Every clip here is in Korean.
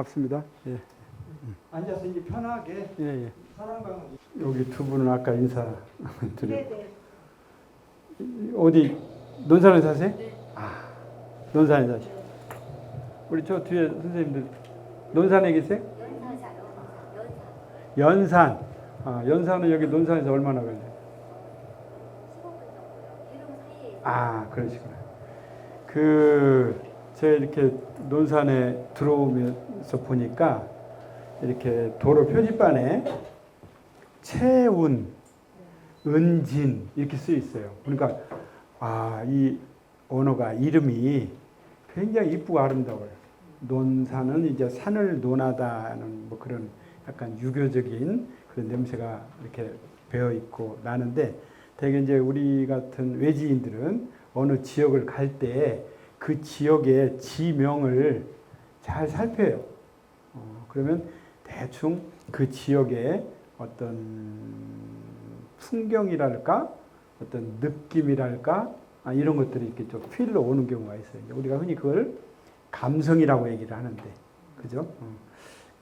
반갑습니다. 예. 앉아서 이제 편하게 예, 예. 사랑방을 여기 두 분은 아까 인사 드려. 네네. 어디 논산에 사세요? 네. 아, 논산에 사시고. 우리 저 뒤에 선생님들 논산에 계세요? 연산. 아, 연산은 여기 논산에서 얼마나 걸려요? 15분 정도요. 이름 사이에. 아, 그러시구나. 제가 이렇게 논산에 들어오면서 보니까 이렇게 도로 표지판에 채운, 은진 이렇게 쓰여 있어요. 그러니까 이 언어가 이름이 굉장히 이쁘고 아름다워요. 논산은 이제 산을 논하다는 뭐 그런 약간 유교적인 그런 냄새가 이렇게 배어 있고 나는데 대개 이제 우리 같은 외지인들은 어느 지역을 갈 때 그 지역의 지명을 잘 살펴요. 그러면 대충 그 지역의 어떤 풍경이랄까, 어떤 느낌이랄까, 이런 것들이 이렇게 좀 필로 오는 경우가 있어요. 우리가 흔히 그걸 감성이라고 얘기를 하는데, 그죠?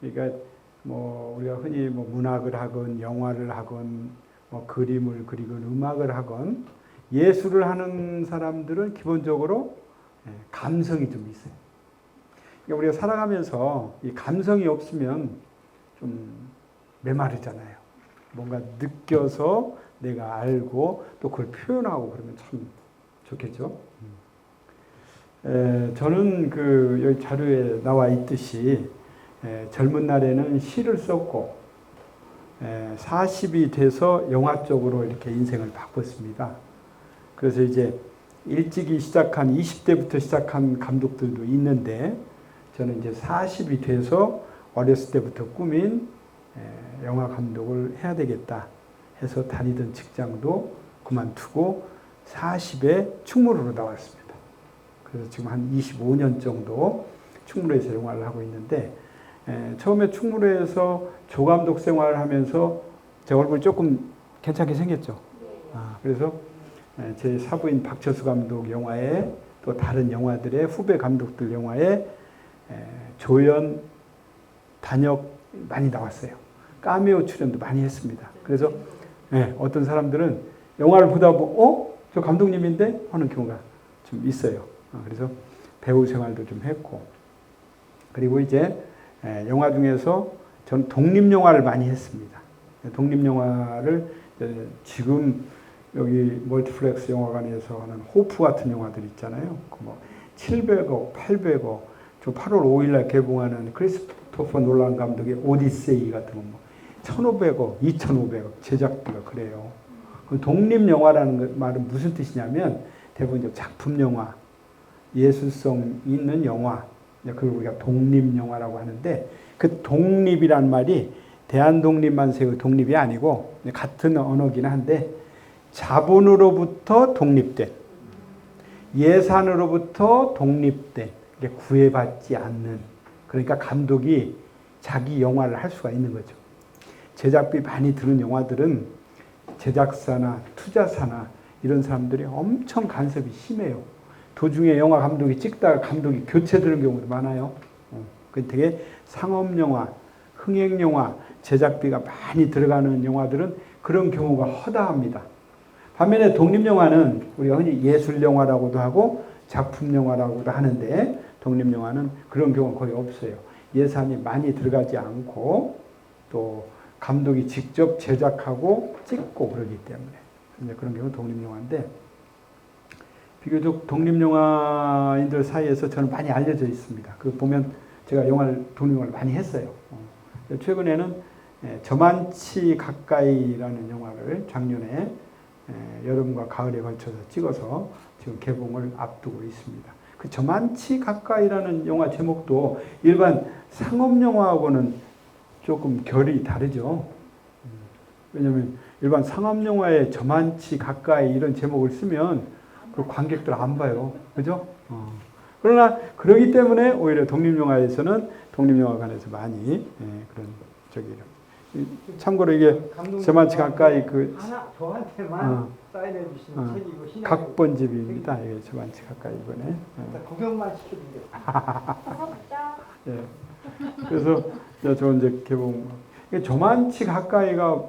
그러니까 뭐 우리가 흔히 뭐 문학을 하건 영화를 하건 뭐 그림을 그리건 음악을 하건 예술을 하는 사람들은 기본적으로 감성이 좀 있어요. 그러니까 우리가 살아가면서 이 감성이 없으면 좀 메마르잖아요. 뭔가 느껴서 내가 알고 또 그걸 표현하고 그러면 참 좋겠죠. 저는 여기 자료에 나와 있듯이 젊은 날에는 시를 썼고 40이 돼서 영화 쪽으로 이렇게 인생을 바꿨습니다. 그래서 이제 일찍이 시작한 20대부터 시작한 감독들도 있는데 저는 이제 40이 돼서 어렸을 때부터 꾸민 영화 감독을 해야 되겠다 해서 다니던 직장도 그만두고 40에 충무로로 나왔습니다. 그래서 지금 한 25년 정도 충무로에서 영화를 하고 있는데 처음에 충무로에서 조감독 생활을 하면서 제 얼굴이 조금 괜찮게 생겼죠. 그래서 제 사부인 박철수 감독 영화에 또 다른 영화들의 후배 감독들 영화에 조연, 단역 많이 나왔어요. 카메오 출연도 많이 했습니다. 그래서 어떤 사람들은 영화를 보다 보고 저 감독님인데 하는 경우가 좀 있어요. 그래서 배우 생활도 좀 했고 그리고 이제 영화 중에서 저는 독립영화를 많이 했습니다. 독립영화를 지금 여기 멀티플렉스 영화관에서 하는 호프 같은 영화들 있잖아요. 뭐 700억, 800억, 저 8월 5일날 개봉하는 크리스토퍼 놀란 감독의 오디세이 같은 거 뭐 1,500억, 2,500억 제작비가 그래요. 독립영화라는 말은 무슨 뜻이냐면 대부분 작품 영화, 예술성 있는 영화, 그걸 우리가 독립영화라고 하는데 그 독립이란 말이 대한독립만세의 독립이 아니고 같은 언어긴 한데 자본으로부터 독립된, 예산으로부터 독립된, 구애받지 않는, 그러니까 감독이 자기 영화를 할 수가 있는 거죠. 제작비 많이 드는 영화들은 제작사나 투자사나 이런 사람들이 엄청 간섭이 심해요. 도중에 영화 감독이 찍다가 감독이 교체되는 경우도 많아요. 되게 상업영화, 흥행영화, 제작비가 많이 들어가는 영화들은 그런 경우가 허다합니다. 반면에 독립영화는 우리가 흔히 예술영화라고도 하고 작품영화라고도 하는데 독립영화는 그런 경우가 거의 없어요. 예산이 많이 들어가지 않고 또 감독이 직접 제작하고 찍고 그러기 때문에 그런 경우는 독립영화인데 비교적 독립영화인들 사이에서 저는 많이 알려져 있습니다. 그 보면 제가 독립영화를 많이 했어요. 최근에는 저만치 가까이라는 영화를 작년에 여름과 가을에 걸쳐서 찍어서 지금 개봉을 앞두고 있습니다. 그 저만치 가까이라는 영화 제목도 일반 상업영화하고는 조금 결이 다르죠. 왜냐하면 일반 상업영화에 저만치 가까이 이런 제목을 쓰면 그 관객들 안 봐요. 그죠? 그러나 그러기 때문에 오히려 독립영화에서는 독립영화관에서 많이 그런 참고로 이게 저만치 가까이 저한테만 사인해 주시는 책이고 신약이고 각본집입니다. 이게 저만치 가까이 이번에 구경만 시켜주세요. 예. 그래서 저 이제 개봉. 저만치 가까이가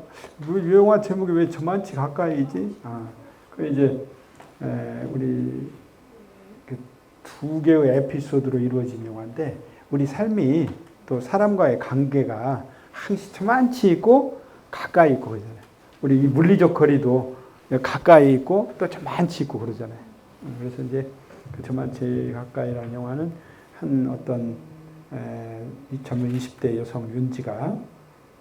이 영화 제목이 왜 저만치 가까이지? 그 이제 우리 그 두 개의 에피소드로 이루어진 영화인데 우리 삶이 또 사람과의 관계가 항상 저만치 있고 가까이 있고 그러잖아요. 우리 이 물리적 거리도 가까이 있고 또 저만치 있고 그러잖아요. 그래서 이제 그 저만치 가까이라는 영화는 한 어떤 젊은 20대 여성 윤지가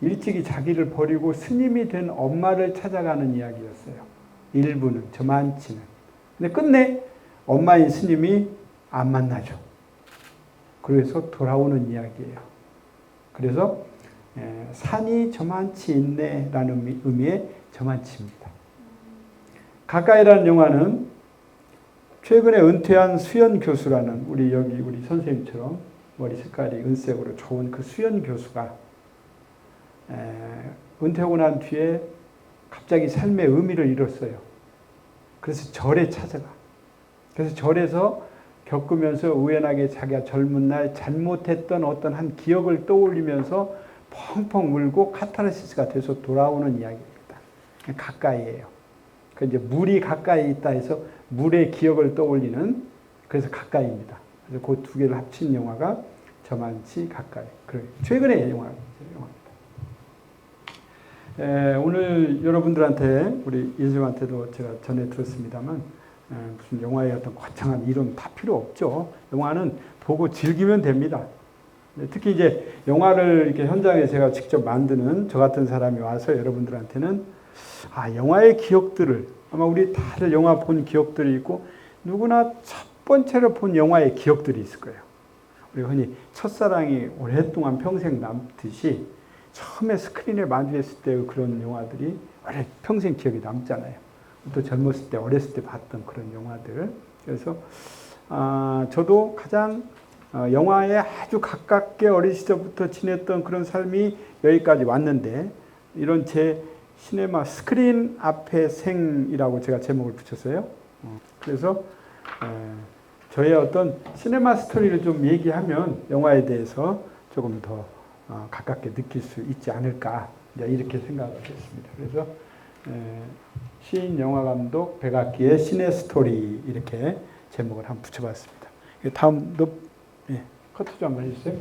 일찍이 자기를 버리고 스님이 된 엄마를 찾아가는 이야기였어요. 일부는 저만치는. 근데 끝내 엄마인 스님이 안 만나죠. 그래서 돌아오는 이야기예요. 그래서 산이 저만치 있네라는 의미의 저만치입니다. 가까이라는 영화는 최근에 은퇴한 수연 교수라는 우리 선생님처럼 머리 색깔이 은색으로 좋은 그 수연 교수가 은퇴하고 난 뒤에 갑자기 삶의 의미를 잃었어요. 그래서 절에 찾아가. 그래서 절에서 겪으면서 우연하게 자기가 젊은 날 잘못했던 어떤 한 기억을 떠올리면서 펑펑 울고 카타르시스가 돼서 돌아오는 이야기입니다. 가까이예요. 그 이제 물이 가까이 있다 해서 물의 기억을 떠올리는 그래서 가까이입니다. 그래서 그 두 개를 합친 영화가 저만치 가까이. 최근의 영화입니다. 오늘 여러분들한테 우리 인생한테도 제가 전해 들었습니다만 무슨 영화의 어떤 거창한 이론 다 필요 없죠. 영화는 보고 즐기면 됩니다. 특히 이제 영화를 이렇게 현장에 제가 직접 만드는 저 같은 사람이 와서 여러분들한테는 영화의 기억들을 아마 우리 다들 영화 본 기억들이 있고 누구나 첫 번째로 본 영화의 기억들이 있을 거예요. 우리 흔히 첫사랑이 오랫동안 평생 남듯이 처음에 스크린에 마주했을 때 그런 영화들이 평생 기억이 남잖아요. 또 젊었을 때, 어렸을 때 봤던 그런 영화들. 그래서 저도 가장 영화에 아주 가깝게 어린 시절부터 지냈던 그런 삶이 여기까지 왔는데 이런 제 시네마 스크린 앞의 생이라고 제가 제목을 붙였어요. 그래서 저의 어떤 시네마 스토리를 좀 얘기하면 영화에 대해서 조금 더 가깝게 느낄 수 있지 않을까 이렇게 생각을 했습니다. 그래서 시인 영화감독 백악기의 시네 스토리 이렇게 제목을 한번 붙여봤습니다. 다음 커트 좀 한번 해주세요.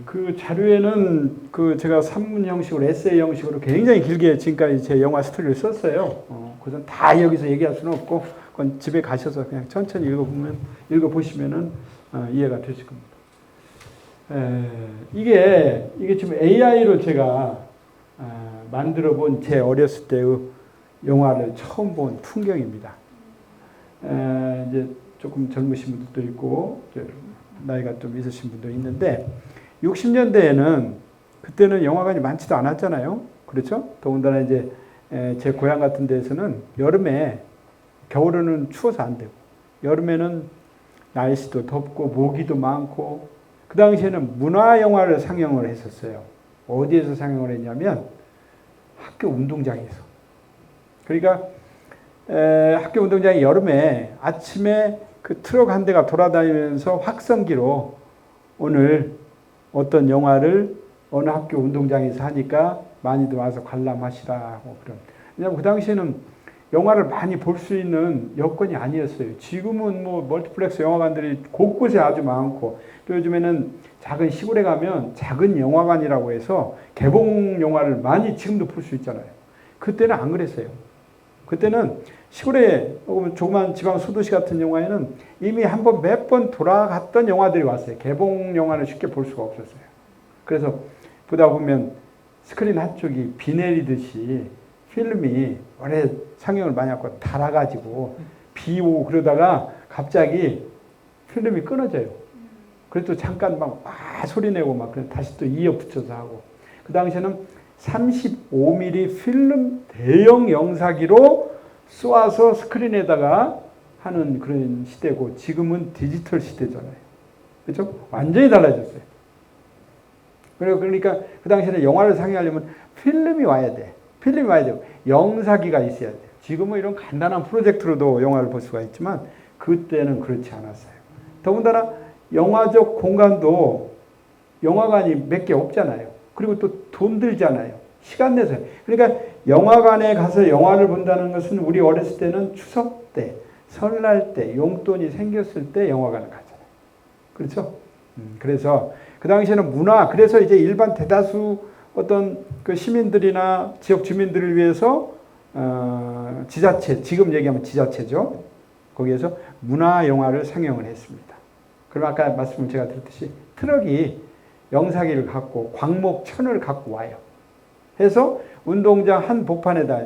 그 자료에는 제가 산문 형식으로 에세이 형식으로 굉장히 길게 지금까지 제 영화 스토리를 썼어요. 그건 다 여기서 얘기할 수는 없고 그건 집에 가셔서 그냥 천천히 읽어보시면은 이해가 되실 겁니다. 이게 지금 AI로 제가 만들어 본 제 어렸을 때의 영화를 처음 본 풍경입니다. 이제 조금 젊으신 분들도 있고 나이가 좀 있으신 분도 있는데 60년대에는 그때는 영화관이 많지도 않았잖아요. 그렇죠? 더군다나 이제 제 고향 같은 데에서는 여름에 겨울에는 추워서 안 되고 여름에는 날씨도 덥고 모기도 많고 그 당시에는 문화 영화를 상영을 했었어요. 어디에서 상영을 했냐면 학교 운동장에서. 그러니까 학교 운동장이 여름에 아침에 그 트럭 한 대가 돌아다니면서 확성기로 오늘 어떤 영화를 어느 학교 운동장에서 하니까 많이들 와서 관람하시라고 그런. 왜냐하면 그 당시에는 영화를 많이 볼 수 있는 여건이 아니었어요. 지금은 뭐 멀티플렉스 영화관들이 곳곳에 아주 많고 또 요즘에는 작은 시골에 가면 작은 영화관이라고 해서 개봉 영화를 많이 지금도 볼 수 있잖아요. 그때는 안 그랬어요. 그때는 시골에 조그만 지방 소도시 같은 영화에는 이미 몇 번 돌아갔던 영화들이 왔어요. 개봉 영화는 쉽게 볼 수가 없었어요. 그래서 보다 보면 스크린 한쪽이 비 내리듯이 필름이 오래 상영을 많이 하고 달아가지고 비 오고 그러다가 갑자기 필름이 끊어져요. 그래도 잠깐 막 소리 내고 막 다시 또 이어 붙여서 하고. 그 당시에는 35mm 필름 대형 영사기로 쏘아서 스크린에다가 하는 그런 시대고 지금은 디지털 시대잖아요. 그렇죠? 완전히 달라졌어요. 그러니까 그 당시에는 영화를 상영하려면 필름이 와야 돼. 필름이 와야 되고 영사기가 있어야 돼. 지금은 이런 간단한 프로젝트로도 영화를 볼 수가 있지만 그때는 그렇지 않았어요. 더군다나 영화적 공간도 영화관이 몇 개 없잖아요. 그리고 또 돈 들잖아요. 시간 내서. 그러니까 영화관에 가서 영화를 본다는 것은 우리 어렸을 때는 추석 때, 설날 때, 용돈이 생겼을 때 영화관을 가잖아요. 그렇죠? 그래서 그 당시에는 문화, 그래서 이제 일반 대다수 어떤 그 시민들이나 지역 주민들을 위해서 지자체, 지금 얘기하면 지자체죠. 거기에서 문화 영화를 상영을 했습니다. 그럼 아까 말씀을 제가 드렸듯이 트럭이 영사기를 갖고 광목천을 갖고 와요. 해서 운동장 한 복판에다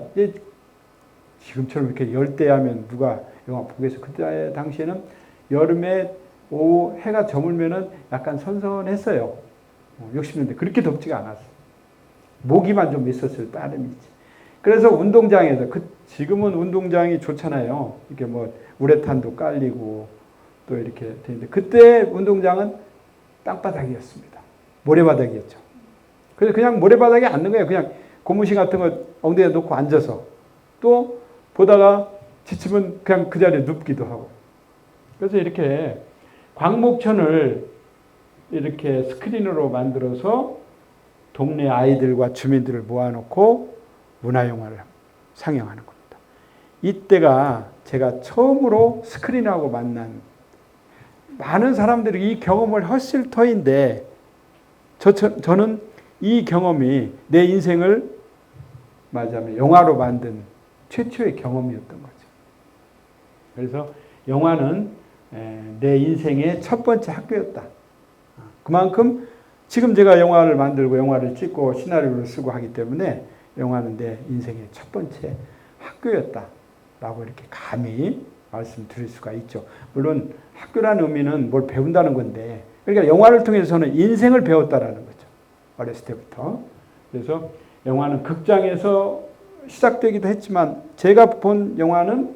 지금처럼 이렇게 열대야면 누가 영화 보겠어. 그때 당시에는 여름에 오후 해가 저물면은 약간 선선했어요. 60년대 그렇게 덥지가 않았어요. 모기만 좀 있었을 따름이지. 그래서 운동장에서 지금은 운동장이 좋잖아요. 이렇게 뭐 우레탄도 깔리고 또 이렇게 되는데 그때 운동장은 땅바닥이었습니다. 모래바닥이었죠. 그래서 그냥 모래바닥에 앉는 거예요. 그냥 고무신 같은 거 엉덩이에 놓고 앉아서 또 보다가 지치면 그냥 그 자리에 눕기도 하고. 그래서 이렇게 광목천을 이렇게 스크린으로 만들어서 동네 아이들과 주민들을 모아놓고 문화영화를 상영하는 겁니다. 이때가 제가 처음으로 스크린하고 만난 많은 사람들이 이 경험을 했을 터인데 저는 이 경험이 내 인생을 말하자면 영화로 만든 최초의 경험이었던 거죠. 그래서 영화는 내 인생의 첫 번째 학교였다. 그만큼 지금 제가 영화를 만들고 영화를 찍고 시나리오를 쓰고 하기 때문에 영화는 내 인생의 첫 번째 학교였다라고 이렇게 감히 말씀드릴 수가 있죠. 물론 학교라는 의미는 뭘 배운다는 건데 그러니까 영화를 통해서는 인생을 배웠다라는 거죠. 어렸을 때부터. 그래서 영화는 극장에서 시작되기도 했지만 제가 본 영화는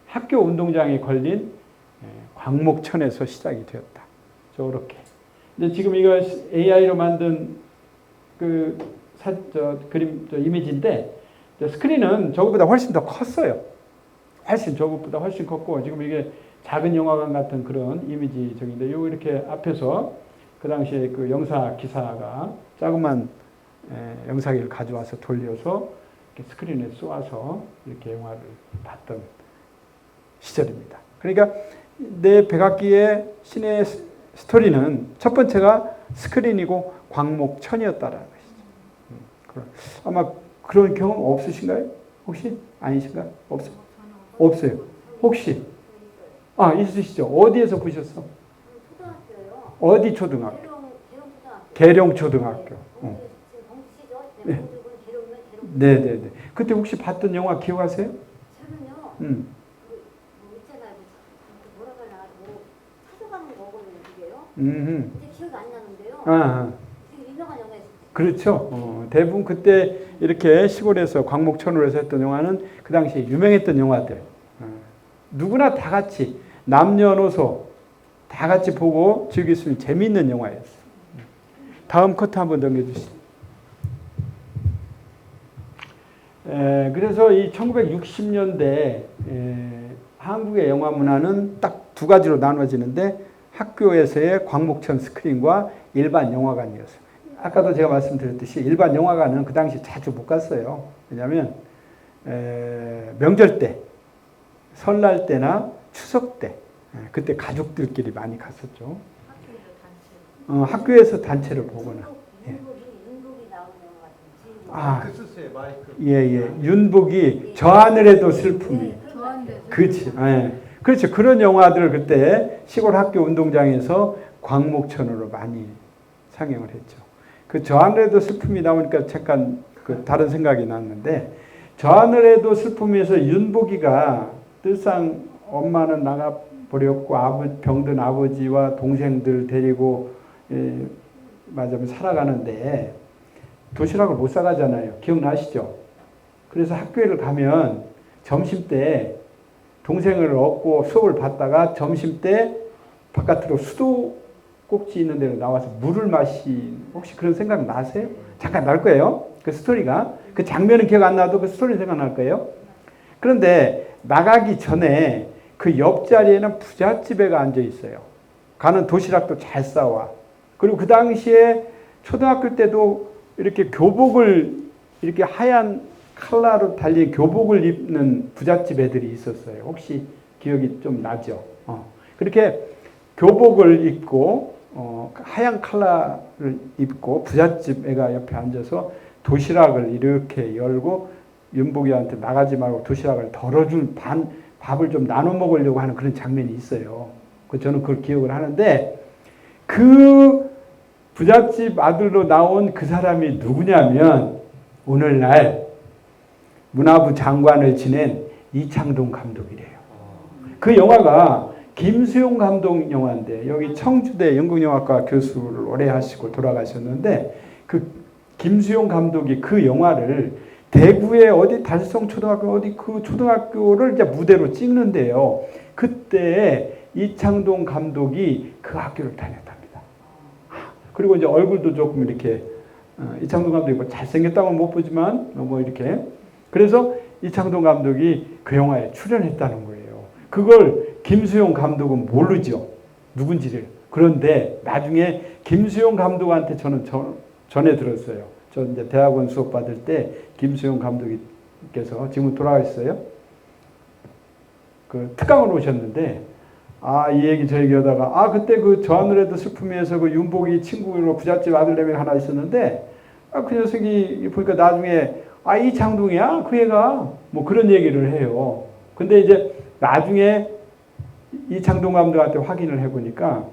학교 운동장에 걸린 광목천에서 시작이 되었다. 저렇게. 근데 지금 이거 AI로 만든 그림, 이미지인데 스크린은 저것보다 훨씬 더 컸어요. 저것보다 훨씬 컸고 지금 이게 작은 영화관 같은 그런 이미지적인데 요 이렇게 앞에서 그 당시에 그 영사 기사가 자그만 영사기를 가져와서 돌려서 이렇게 스크린에 쏘아서 이렇게 영화를 봤던 시절입니다. 그러니까 내 백악기의 신의 스토리는 첫 번째가 스크린이고 광목천이었다라는 것이죠. 아마 그런 경험 없으신가요? 혹시? 아니신가요? 없어요. 혹시? 있으시죠? 어디에서 보셨어? 초등학교요. 어디 초등학교? 계룡초등학교. 네. 네네네. 그때 혹시 봤던 영화 기억하세요? 저는요. 있잖아요. 뭐라 그러나 찾아가는 거거든요, 그게요. 근데 기억이 안 나는데요. 되게 유명한 영화였어요. 그렇죠. 대부분 그때 이렇게 시골에서 광목천으로 해서 했던 영화는 그 당시에 유명했던 영화들. 누구나 다 같이 남녀노소 다 같이 보고 즐길 수 있는 재미있는 영화였어요. 다음 커트 한번 넘겨주시죠. 그래서 이 1960년대 한국의 영화 문화는 딱 두 가지로 나눠지는데 학교에서의 광목천 스크린과 일반 영화관이었어요. 아까도 제가 말씀드렸듯이 일반 영화관은 그 당시 자주 못 갔어요. 왜냐하면 명절 때, 설날 때나 추석 때 그때 가족들끼리 많이 갔었죠. 학교에서 단체를 보거나. 윤복이 나오는 영화 같은 쓰세요, 마이크. 예. 윤복이 저 하늘에도 슬픔이. 그렇지. 그렇죠. 그런 영화들 그때 시골 학교 운동장에서 광목천으로 많이 상영을 했죠. 그 저 하늘에도 슬픔이 나오니까 잠깐 다른 생각이 났는데 저 하늘에도 슬픔에서 윤복이가 늘상 엄마는 나가버렸고 병든 아버지와 동생들 데리고 말하자면 살아가는데 도시락을 못 사가잖아요. 기억나시죠? 그래서 학교를 가면 점심때 동생을 얻고 수업을 받다가 점심때 바깥으로 수도꼭지 있는 데로 나와서 물을 혹시 그런 생각 나세요? 잠깐 날 거예요. 그 스토리가. 그 장면은 기억 안 나도 그 스토리 생각날 거예요. 그런데 나가기 전에 그 옆자리에는 부잣집애가 앉아 있어요. 가는 도시락도 잘 싸와. 그리고 그 당시에 초등학교 때도 이렇게 교복을 이렇게 하얀 칼라로 달린 교복을 입는 부잣집 애들이 있었어요. 혹시 기억이 좀 나죠? 그렇게 교복을 입고 하얀 칼라를 입고 부잣집 애가 옆에 앉아서 도시락을 이렇게 열고 윤복이한테 나가지 말고 도시락을 덜어준 밥을 좀 나눠 먹으려고 하는 그런 장면이 있어요. 저는 그걸 기억을 하는데 그 부잣집 아들로 나온 그 사람이 누구냐면 오늘날 문화부 장관을 지낸 이창동 감독이래요. 그 영화가 김수용 감독 영화인데 여기 청주대 연극영화과 교수를 오래 하시고 돌아가셨는데 그 김수용 감독이 그 영화를 대구의 어디 달성초등학교 어디 그 초등학교를 이제 무대로 찍는데요. 그때 이창동 감독이 그 학교를 다녔답니다. 그리고 이제 얼굴도 조금 이렇게 이창동 감독이 뭐 잘생겼다고는 못 보지만 뭐 이렇게 그래서 이창동 감독이 그 영화에 출연했다는 거예요. 그걸 김수용 감독은 모르죠. 누군지를. 그런데 나중에 김수용 감독한테 저는 전해 들었어요. 저 이제 대학원 수업 받을 때 김수용 감독님께서 지금 돌아가셨어요. 그 특강을 오셨는데 이 얘기 저 얘기 하다가 그때 그 저 하늘에도 슬픔에서 그 윤복이 친구로 부잣집 아들내미 하나 있었는데 그 녀석이 보니까 나중에 이창동이야 그 애가 뭐 그런 얘기를 해요. 근데 이제 나중에 이창동 감독한테 확인을 해보니까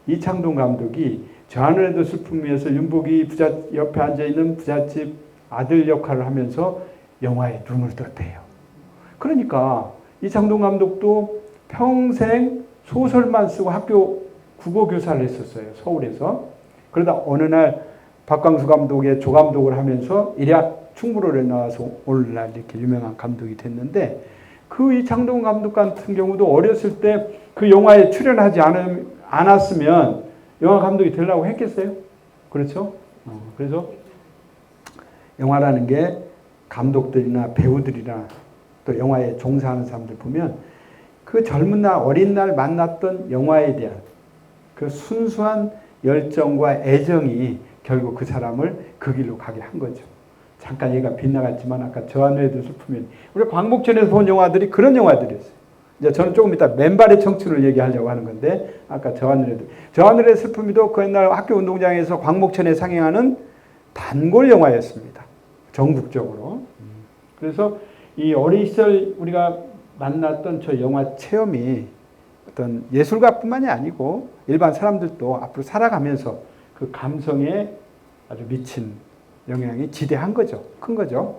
이창동 감독이 저 하늘에도 슬픔에서 윤복이 옆에 앉아있는 부잣집 아들 역할을 하면서 영화에 눈을 떴대요. 그러니까 이창동 감독도 평생 소설만 쓰고 학교 국어교사를 했었어요. 서울에서. 그러다 어느 날 박광수 감독의 조감독을 하면서 일약 충무로에 나와서 오늘날 이렇게 유명한 감독이 됐는데 그 이창동 감독 같은 경우도 어렸을 때 그 영화에 출연하지 않았으면 영화 감독이 되려고 했겠어요? 그렇죠? 그래서 영화라는 게 감독들이나 배우들이나 또 영화에 종사하는 사람들 보면 그 젊은 날, 어린 날 만났던 영화에 대한 그 순수한 열정과 애정이 결국 그 사람을 그 길로 가게 한 거죠. 잠깐 얘기가 빗나갔지만 아까 저 하늘에도 슬픔이 우리 광복전에서 본 영화들이 그런 영화들이었어요. 이제 저는 조금 이따 맨발의 청춘을 얘기하려고 하는 건데 아까 저 하늘의 슬픔이도 그 옛날 학교 운동장에서 광복천에 상영하는 단골 영화였습니다. 전국적으로. 그래서 이 어린 시절 우리가 만났던 저 영화 체험이 어떤 예술가뿐만이 아니고 일반 사람들도 앞으로 살아가면서 그 감성에 아주 미친 영향이 지대한 거죠. 큰 거죠.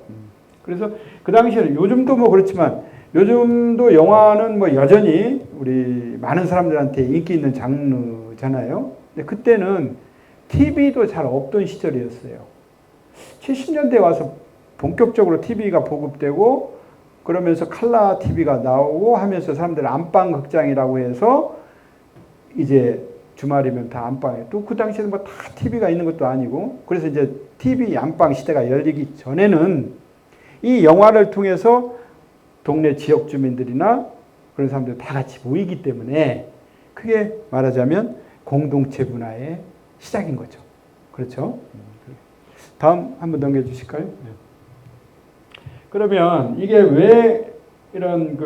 그래서 그 당시에는 요즘도 뭐 그렇지만 요즘도 영화는 뭐 여전히 우리 많은 사람들한테 인기 있는 장르잖아요. 근데 그때는 TV도 잘 없던 시절이었어요. 70년대에 와서 본격적으로 TV가 보급되고 그러면서 칼라 TV가 나오고 하면서 사람들 안방 극장이라고 해서 이제 주말이면 다 안방에 또 그 당시에는 뭐 다 TV가 있는 것도 아니고 그래서 이제 TV 안방 시대가 열리기 전에는 이 영화를 통해서 동네 지역 주민들이나 그런 사람들 다 같이 모이기 때문에 크게 말하자면 공동체 문화의 시작인 거죠. 그렇죠? 다음 한번 넘겨주실까요? 그러면 이게 왜 이런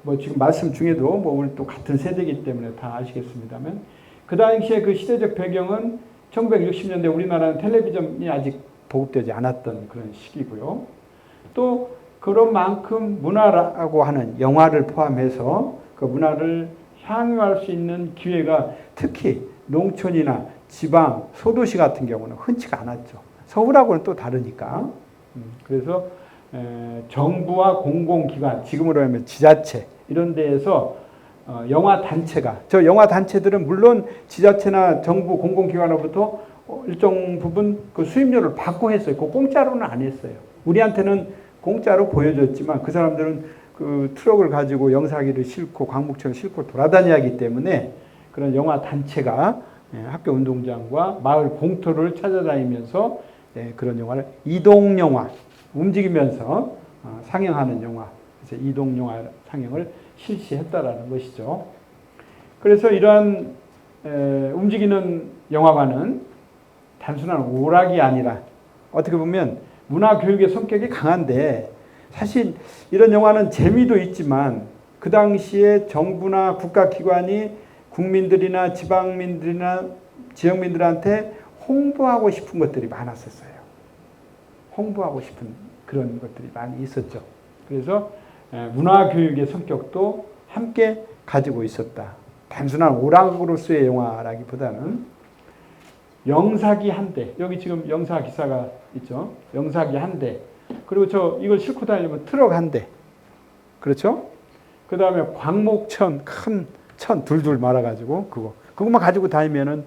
뭐 지금 말씀 중에도 뭐 우리 또 같은 세대이기 때문에 다 아시겠습니다만 그 당시에 그 시대적 배경은 1960년대 우리나라는 텔레비전이 아직 보급되지 않았던 그런 시기고요. 또 그런 만큼 문화라고 하는 영화를 포함해서 그 문화를 향유할 수 있는 기회가 특히 농촌이나 지방, 소도시 같은 경우는 흔치가 않았죠. 서울하고는 또 다르니까. 그래서 정부와 공공기관, 지금으로 하면 지자체 이런 데에서 영화 단체가 저 영화 단체들은 물론 지자체나 정부 공공기관으로부터 일정 부분 그 수입료를 받고 했어요. 그 공짜로는 안 했어요. 우리한테는 공짜로 보여줬지만 그 사람들은 그 트럭을 가지고 영사기를 싣고 광복천을 싣고 돌아다녀야 하기 때문에 그런 영화 단체가 학교 운동장과 마을 공터를 찾아다니면서 그런 영화를 이동영화 움직이면서 상영하는 영화 그래서 이동영화 상영을 실시했다라는 것이죠. 그래서 이러한 움직이는 영화관은 단순한 오락이 아니라 어떻게 보면 문화교육의 성격이 강한데 사실 이런 영화는 재미도 있지만 그 당시에 정부나 국가기관이 국민들이나 지방민들이나 지역민들한테 홍보하고 싶은 것들이 많았었어요. 홍보하고 싶은 그런 것들이 많이 있었죠. 그래서 문화교육의 성격도 함께 가지고 있었다. 단순한 오락으로서의 영화라기보다는 영사기 한 대, 여기 지금 영사 기사가 있죠. 영사기 한 대, 그리고 이걸 싣고 다니려면 트럭 한 대, 그렇죠? 그 다음에 광목천, 큰 천 둘둘 말아가지고 그것만 가지고 다니면은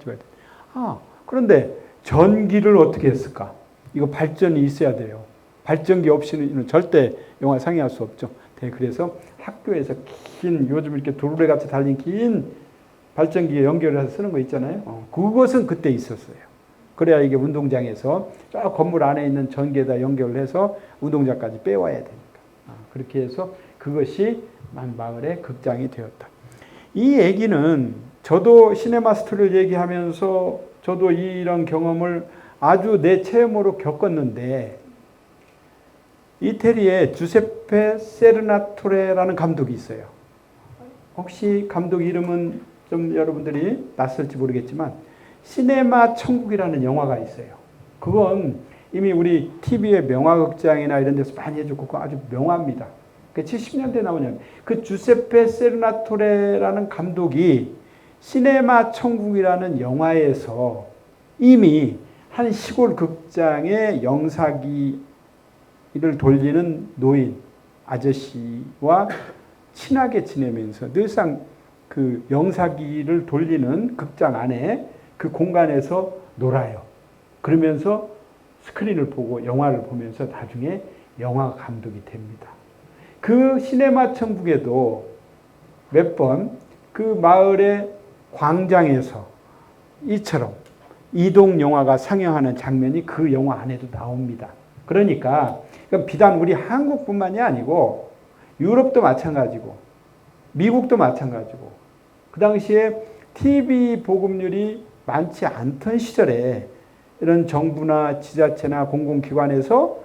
그런데 전기를 어떻게 했을까? 이거 발전이 있어야 돼요. 발전기 없이는 절대 영화 상映할 수 없죠. 그래서 학교에서 요즘 이렇게 도르래 같이 달린 긴 발전기에 연결해서 쓰는 거 있잖아요. 그것은 그때 있었어요. 그래야 이게 운동장에서 저 건물 안에 있는 전기에다 연결해서 운동장까지 빼와야 되니까. 그렇게 해서 그것이 마을의 극장이 되었다. 이 얘기는 저도 시네마스터를 얘기하면서 저도 이런 경험을 아주 내 체험으로 겪었는데, 이태리에 주세페 세르나토레라는 감독이 있어요. 혹시 감독 이름은 좀 여러분들이 낯설지 모르겠지만 시네마 천국이라는 영화가 있어요. 그건 이미 우리 TV의 명화극장이나 이런 데서 많이 해줬고 아주 명화입니다. 70년대 나온 영화. 그 주세페 세르나토레라는 감독이 시네마 천국이라는 영화에서 이미 한 시골 극장의 영사기를 돌리는 노인 아저씨와 친하게 지내면서 늘상 그 영사기를 돌리는 극장 안에 그 공간에서 놀아요. 그러면서 스크린을 보고 영화를 보면서 나중에 영화 감독이 됩니다. 그 시네마 천국에도 몇 번 그 마을의 광장에서 이처럼 이동 영화가 상영하는 장면이 그 영화 안에도 나옵니다. 그러니까 비단 우리 한국뿐만이 아니고 유럽도 마찬가지고 미국도 마찬가지고 그 당시에 TV 보급률이 많지 않던 시절에 이런 정부나 지자체나 공공기관에서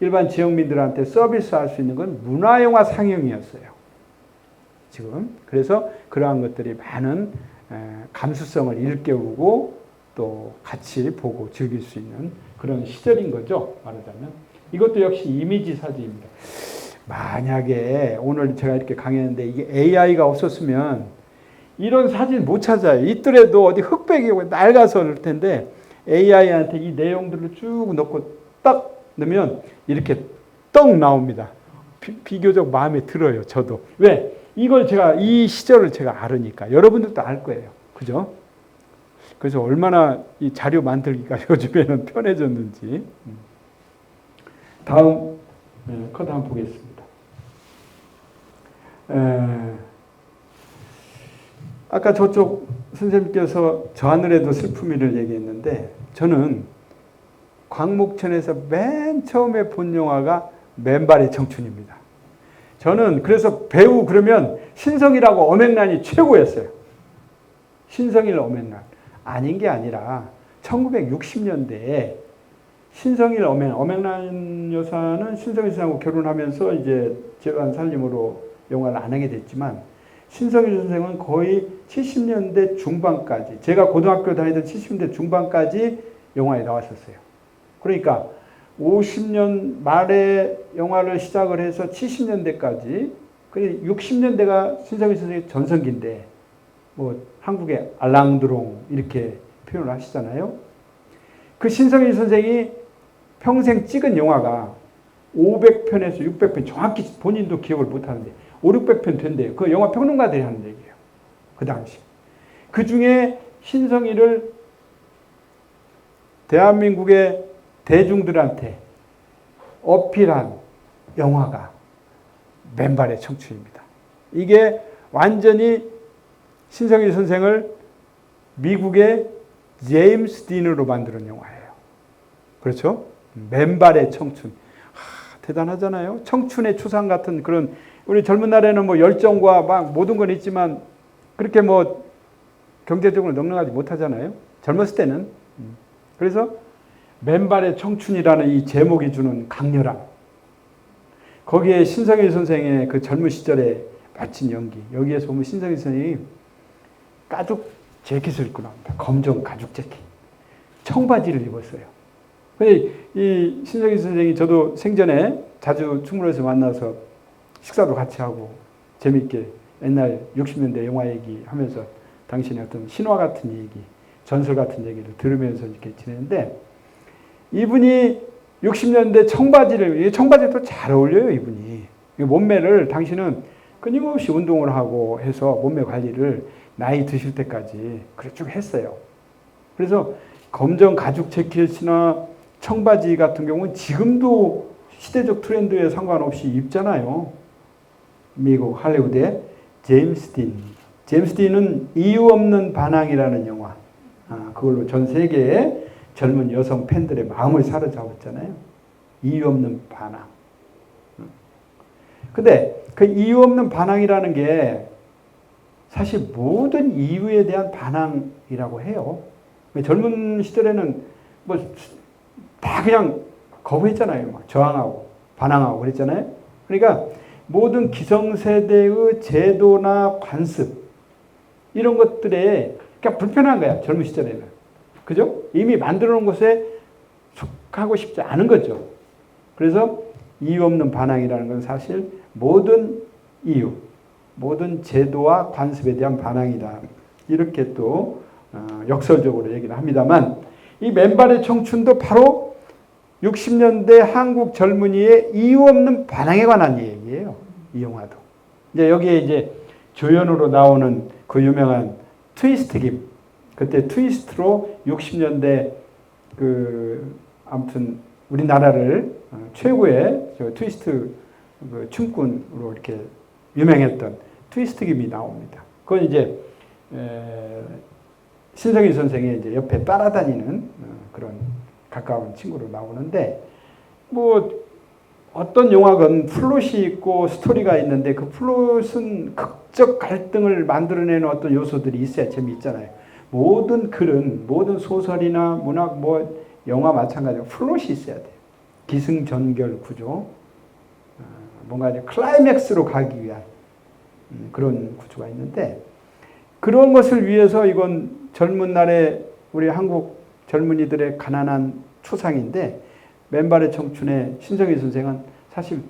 일반 지역민들한테 서비스할 수 있는 건 문화영화 상영이었어요. 지금 그래서 그러한 것들이 많은 감수성을 일깨우고 또 같이 보고 즐길 수 있는 그런 시절인 거죠. 말하자면 이것도 역시 이미지 사진입니다. 만약에 오늘 제가 이렇게 강의했는데 이게 AI가 없었으면 이런 사진 못 찾아요. 있더라도 어디 흑백이 낡아서 그럴 텐데 AI한테 이 내용들을 쭉 넣고 딱 넣으면 이렇게 떡 나옵니다. 비교적 마음에 들어요. 저도. 왜? 이걸 이 시절을 제가 알으니까. 여러분들도 알 거예요. 그죠? 그래서 얼마나 이 자료 만들기가 요즘에는 편해졌는지. 다음 컷 한번 보겠습니다. 아까 저쪽 선생님께서 저 하늘에도 슬픔이를 얘기했는데 저는 광목천에서 맨 처음에 본 영화가 맨발의 청춘입니다. 저는 그래서 배우 그러면 신성일하고 엄앵란이 최고였어요. 신성일, 엄앵란. 아닌 게 아니라 1960년대에 신성일, 엄앵란 여사는 신성일 선생하고 결혼하면서 이제 집안 살림으로 영화를 안 하게 됐지만 신성일 선생은 거의 70년대 중반까지, 제가 고등학교 다니던 70년대 중반까지 영화에 나왔었어요. 그러니까 50년 말에 영화를 시작을 해서 70년대까지, 그래 60년대가 신성일 선생의 전성기인데 뭐 한국의 알랑드롱 이렇게 표현을 하시잖아요. 그 신성일 선생이 평생 찍은 영화가 500편에서 600편, 정확히 본인도 기억을 못하는데 5, 600편 된대요. 그 영화 평론가들이 하는 얘기예요. 그 당시. 그 중에 신성일을 대한민국의 대중들한테 어필한 영화가 맨발의 청춘입니다. 이게 완전히 신성일 선생을 미국의 제임스 딘으로 만드는 영화예요. 그렇죠? 맨발의 청춘. 대단하잖아요. 청춘의 추상 같은 그런, 우리 젊은 날에는 뭐 열정과 막 모든 건 있지만 그렇게 뭐 경제적으로 넉넉하지 못하잖아요. 젊었을 때는. 그래서 맨발의 청춘이라는 이 제목이 주는 강렬함. 거기에 신성일 선생의 그 젊은 시절에 바친 연기. 여기에서 보면 신성일 선생이 가죽 재킷을 입고 나옵니다. 검정 가죽 재킷. 청바지를 입었어요. 근데 이 신성일 선생이 저도 생전에 자주 충무로에서 만나서 식사도 같이 하고 재밌게 옛날 60년대 영화 얘기하면서 당신의 어떤 신화 같은 얘기, 전설 같은 얘기를 들으면서 이렇게 지내는데 이분이 60년대 청바지도 잘 어울려요, 이분이. 몸매를 당신은 끊임없이 운동을 하고 해서 몸매 관리를 나이 드실 때까지 그렇게 쭉 했어요. 그래서 검정 가죽 재킷이나 청바지 같은 경우는 지금도 시대적 트렌드에 상관없이 입잖아요. 미국 할리우드의 제임스 딘. 제임스 딘은 이유 없는 반항이라는 영화. 그걸로 전 세계의 젊은 여성 팬들의 마음을 사로잡았잖아요. 이유 없는 반항. 근데 그 이유 없는 반항이라는 게 사실 모든 이유에 대한 반항이라고 해요. 젊은 시절에는 뭐 다 그냥 거부했잖아요. 막 저항하고 반항하고 그랬잖아요. 그러니까 모든 기성세대의 제도나 관습 이런 것들에 그냥 불편한 거야. 젊은 시절에는. 그죠? 이미 만들어 놓은 것에 속하고 싶지 않은 거죠. 그래서 이유 없는 반항이라는 건 사실 모든 이유, 모든 제도와 관습에 대한 반항이다. 이렇게 또 역설적으로 얘기를 합니다만 이 맨발의 청춘도 바로 60년대 한국 젊은이의 이유 없는 반항에 관한 얘기예요. 이 영화도. 이제 여기에 이제 조연으로 나오는 그 유명한 트위스트 김. 그때 트위스트로 60년대 아무튼 우리나라를 최고의 트위스트 춤꾼으로 이렇게 유명했던 트위스트 김이 나옵니다. 그건 이제 신성일 선생의 이제 옆에 따라다니는 그런 가까운 친구로 나오는데 뭐 어떤 영화건 플롯이 있고 스토리가 있는데 그 플롯은 극적 갈등을 만들어내는 어떤 요소들이 있어야 재미있잖아요. 모든 글은 모든 소설이나 문학 영화 마찬가지로 플롯이 있어야 돼요. 기승전결 구조. 뭔가 이제 클라이맥스로 가기 위한 그런 구조가 있는데 그런 것을 위해서 이건 젊은 날에 우리 한국 젊은이들의 가난한 추상인데 맨발의 청춘의 신성일 선생은 사실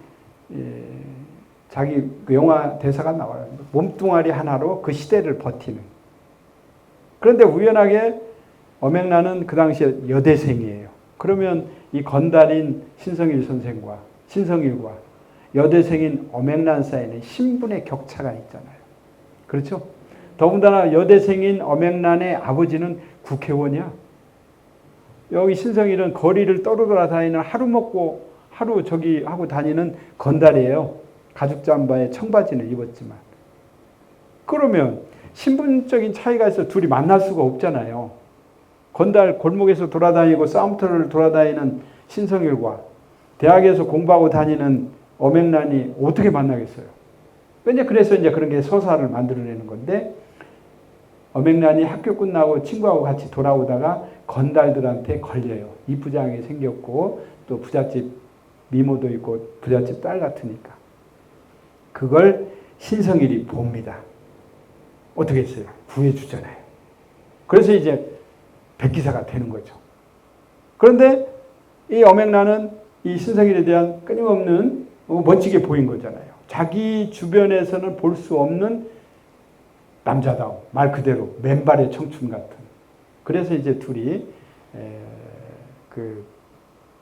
자기 그 영화 대사가 나와요. 몸뚱아리 하나로 그 시대를 버티는. 그런데 우연하게 엄앵란은 그 당시에 여대생이에요. 그러면 이 건달인 신성일과 여대생인 엄앵란 사이에는 신분의 격차가 있잖아요. 그렇죠? 더군다나 여대생인 엄앵란의 아버지는 국회의원이야. 여기 신성일은 거리를 떠돌아다니는 하루 먹고 하루 저기 하고 다니는 건달이에요. 가죽 잠바에 청바지는 입었지만. 그러면 신분적인 차이가 있어 둘이 만날 수가 없잖아요. 건달 골목에서 돌아다니고 싸움터를 돌아다니는 신성일과 대학에서 공부하고 다니는 엄앵란이 어떻게 만나겠어요? 그래서 이제 그런 게 서사를 만들어내는 건데 엄앵란이 학교 끝나고 친구하고 같이 돌아오다가 건달들한테 걸려요. 이부장이 생겼고 또 부잣집 미모도 있고 부잣집 딸 같으니까. 그걸 신성일이 봅니다. 어떻게 했어요? 구해주잖아요. 그래서 이제 백기사가 되는 거죠. 그런데 이 엄앵란은 이 신성일에 대한 끊임없는 멋지게 보인 거잖아요. 자기 주변에서는 볼 수 없는 남자다움, 말 그대로 맨발의 청춘 같은. 그래서 이제 둘이 그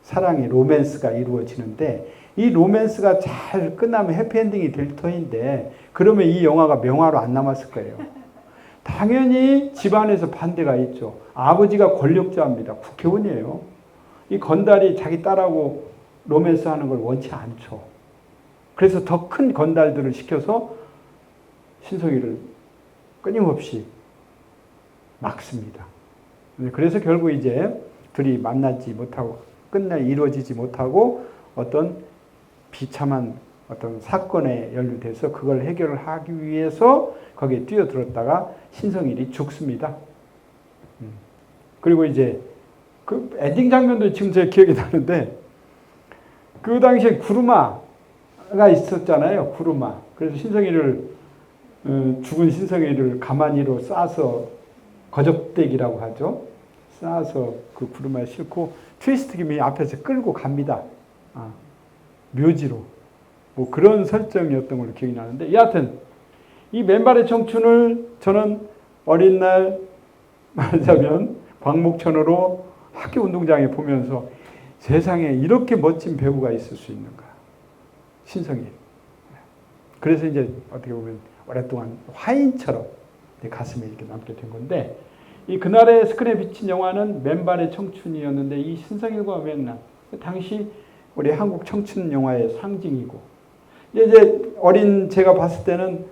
사랑의 로맨스가 이루어지는데 이 로맨스가 잘 끝나면 해피엔딩이 될 터인데 그러면 이 영화가 명화로 안 남았을 거예요. 당연히 집안에서 반대가 있죠. 아버지가 권력자입니다. 국회의원이에요. 이 건달이 자기 딸하고 로맨스 하는 걸 원치 않죠. 그래서 더 큰 건달들을 시켜서 신성일을 끊임없이 막습니다. 그래서 결국 이제 둘이 만나지 못하고 이루어지지 못하고 어떤 비참한 어떤 사건에 연루돼서 그걸 해결을 하기 위해서 거기에 뛰어들었다가 신성일이 죽습니다. 그리고 이제 그 엔딩 장면도 지금 제 기억이 나는데 그 당시에 구루마가 있었잖아요. 구루마. 그래서 신성일을 죽은 신성일을 가만히로 싸서 거적대기라고 하죠. 싸서 그 구루마에 싣고 트위스트 김이 앞에서 끌고 갑니다. 묘지로. 뭐 그런 설정이었던 걸로 기억이 나는데 여하튼 이 맨발의 청춘을 저는 어린 날 말하자면 광목천으로 학교 운동장에 보면서 세상에 이렇게 멋진 배우가 있을 수 있는가. 신성일. 그래서 이제 어떻게 보면 오랫동안 화인처럼 가슴에 이렇게 남게 된 건데 이 그날의 스크린에 비친 영화는 맨발의 청춘이었는데 이 신성일과 어맹란 당시 우리 한국 청춘 영화의 상징이고 이제 어린 제가 봤을 때는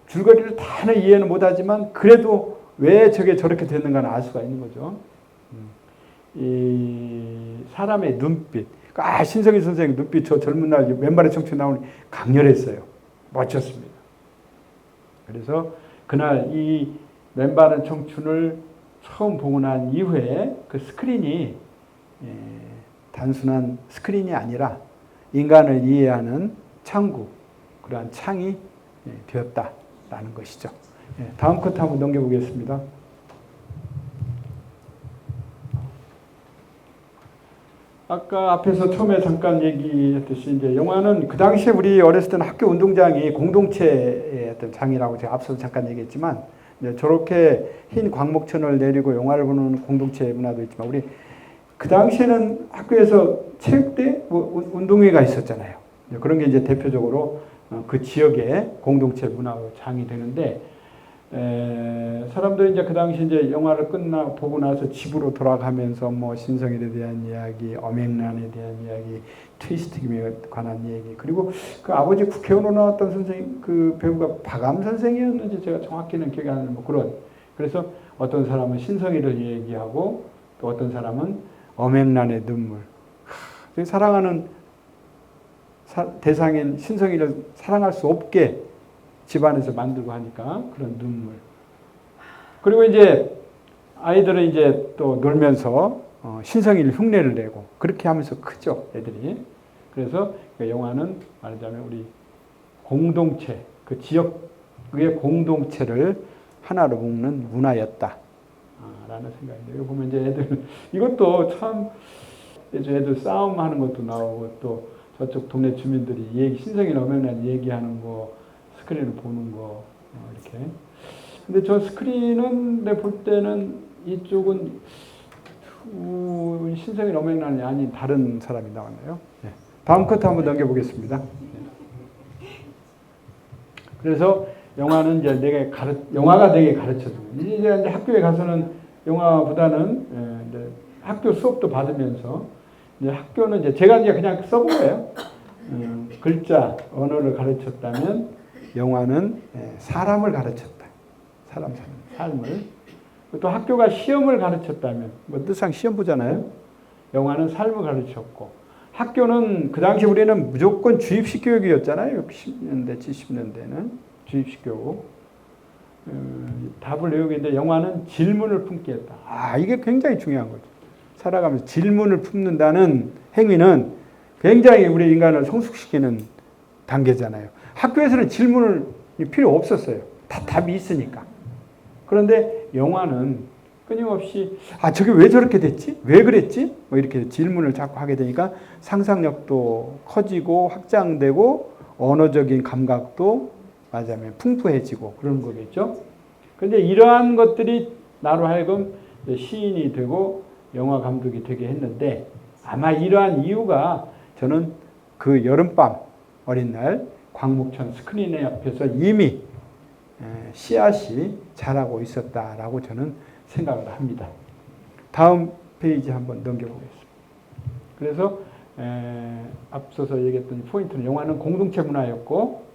줄거리를 다 이해는 못하지만 그래도 왜 저게 저렇게 됐는가는 알 수가 있는 거죠. 이 사람의 눈빛, 신성일 선생님 눈빛 저 젊은 날 맨발의 청춘 나오니 강렬했어요. 멋졌습니다. 그래서 그날 이 맨발의 청춘을 처음 보고 난 이후에 그 스크린이 단순한 스크린이 아니라 인간을 이해하는 창구, 그러한 창이 되었다라는 것이죠. 다음 컷 한번 넘겨보겠습니다. 아까 앞에서 처음에 잠깐 얘기했듯이 이제 영화는 그 당시에 우리 어렸을 때는 학교 운동장이 공동체의 어떤 장이라고 제가 앞서서 잠깐 얘기했지만 저렇게 흰 광목천을 내리고 영화를 보는 공동체 문화도 있지만 우리 그 당시에는 학교에서 체육대, 운동회가 있었잖아요. 그런 게 이제 대표적으로 그 지역의 공동체 문화로 장이 되는데 사람들이 이제 그 당시 이제 영화를 보고 나서 집으로 돌아가면서 뭐 신성일에 대한 이야기, 어맹란에 대한 이야기, 트위스트 김에 관한 얘기, 그리고 그 아버지 국회의원으로 나왔던 선생님, 그 배우가 박암 선생이었는지 제가 정확히는 기억이 안 나는 뭐 그런. 그래서 어떤 사람은 신성일을 얘기하고 또 어떤 사람은 어맹란의 눈물. 사랑하는 대상인 신성일을 사랑할 수 없게 집안에서 만들고 하니까 그런 눈물. 그리고 이제 아이들은 이제 또 놀면서 신성일 흉내를 내고 그렇게 하면서 크죠, 애들이. 그래서 그 영화는 말하자면 우리 공동체, 그 지역의 공동체를 하나로 묶는 문화였다. 라는 생각인데, 여기 보면 이제 애들, 이것도 참, 애들 싸움하는 것도 나오고 또 저쪽 동네 주민들이 신성일 어맹란 얘기하는 거, 스크린을 보는 거, 이렇게. 근데 저 스크린은 내 볼 때는 이쪽은 신성일 어맹란이 아닌 다른 사람이 나왔네요. 네. 다음 컷 한번 넘겨보겠습니다. 네. 그래서 영화는 이제 영화가 되게 가르쳐주고, 이제 학교에 가서는 영화보다는 이제 학교 수업도 받으면서 이제 학교는 이제 제가 이제 그냥 써본 거예요. 글자, 언어를 가르쳤다면 영화는 사람을 가르쳤다. 삶을. 또 학교가 시험을 가르쳤다면, 뭐 뜻상 시험 보잖아요. 영화는 삶을 가르쳤고, 학교는 그 당시 우리는 무조건 주입식 교육이었잖아요. 60년대, 70년대는 주입식 교육. 답을 외우겠는데 영화는 질문을 품게 했다. 이게 굉장히 중요한 거죠. 살아가면서 질문을 품는다는 행위는 굉장히 우리 인간을 성숙시키는 단계잖아요. 학교에서는 질문을 필요 없었어요. 다 답이 있으니까. 그런데 영화는 끊임없이 저게 왜 저렇게 됐지? 왜 그랬지? 뭐 이렇게 질문을 자꾸 하게 되니까 상상력도 커지고 확장되고 언어적인 감각도 맞아면 풍부해지고 그런 거겠죠. 그런데 이러한 것들이 나로 하여금 시인이 되고 영화 감독이 되게 했는데 아마 이러한 이유가 저는 그 여름밤 어린 날 광목천 스크린에 앞에서 이미 씨앗이 자라고 있었다라고 저는 생각을 합니다. 다음 페이지 한번 넘겨보겠습니다. 그래서 앞서서 얘기했던 포인트는 영화는 공동체 문화였고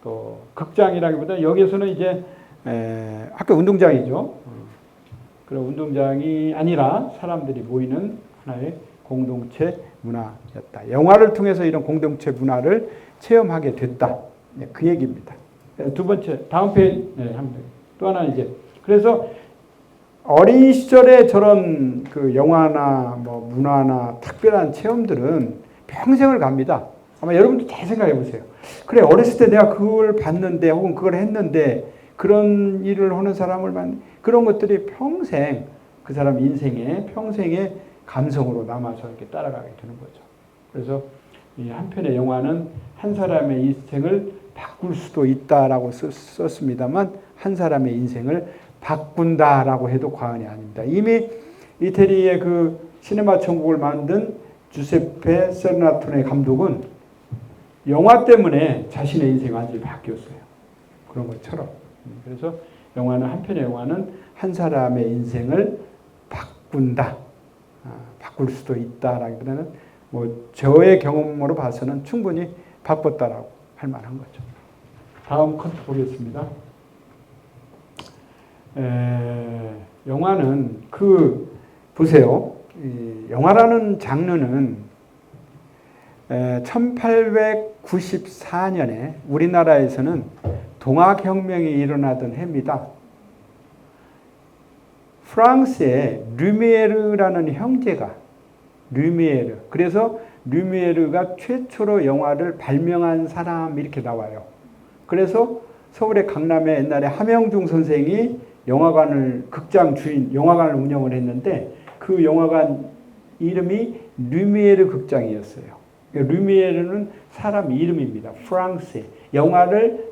또 극장이라기보다 여기에서는 이제 학교 운동장이죠. 그런 운동장이 아니라 사람들이 모이는 하나의 공동체 문화였다. 영화를 통해서 이런 공동체 문화를 체험하게 됐다. 그 얘기입니다. 두 번째, 다음 페이지, 또 하나 이제. 그래서 어린 시절에 저런 그 영화나 뭐 문화나 특별한 체험들은 평생을 갑니다. 아마 여러분도 잘 생각해 보세요. 그래, 어렸을 때 내가 그걸 봤는데 혹은 그걸 했는데 그런 일을 하는 사람을 그런 것들이 평생 그 사람 인생에 평생의 감성으로 남아서 이렇게 따라가게 되는 거죠. 그래서 이 한편의 영화는 한 사람의 인생을 바꿀 수도 있다라고 썼습니다만 한 사람의 인생을 바꾼다라고 해도 과언이 아닙니다. 이미 이태리의 그 시네마 천국을 만든 주세페 세르나토네 감독은 영화 때문에 자신의 인생이 완전히 바뀌었어요. 그런 것처럼. 그래서 영화는 한편의 영화는 한 사람의 인생을 바꾼다. 바꿀 수도 있다라기보다는 뭐 저의 경험으로 봐서는 충분히 바꿨다라고 할 만한 거죠. 다음 컷 보겠습니다. 영화는 보세요. 영화라는 장르는 1894년에 우리나라에서는 동학혁명이 일어나던 해입니다. 프랑스의 류미에르라는 형제가 그래서 류미에르가 최초로 영화를 발명한 사람 이렇게 나와요. 그래서 서울의 강남에 옛날에 함영중 선생이 영화관을 운영을 했는데 그 영화관 이름이 류미에르 극장이었어요. 류미에르는 사람 이름입니다. 프랑스에 영화를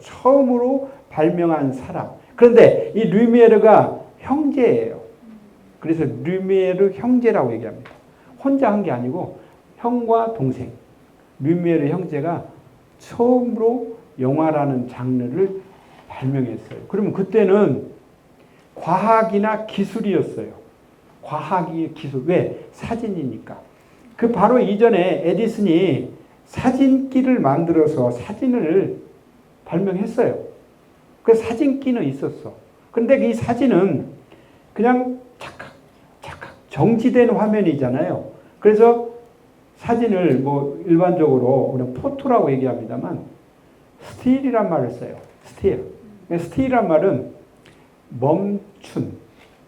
처음으로 발명한 사람. 그런데 이 류미에르가 형제예요. 그래서 류미에르 형제라고 얘기합니다. 혼자 한 게 아니고 형과 동생. 류미에르 형제가 처음으로 영화라는 장르를 발명했어요. 그러면 그때는 과학이나 기술이었어요. 과학이 기술. 왜? 사진이니까. 그 바로 이전에 에디슨이 사진기를 만들어서 사진을 발명했어요. 그 사진기는 있었어. 근데 이 사진은 그냥 착각 정지된 화면이잖아요. 그래서 사진을 뭐 일반적으로 우리는 포토라고 얘기합니다만 스틸이란 말을 써요. 스틸이란 말은 멈춘,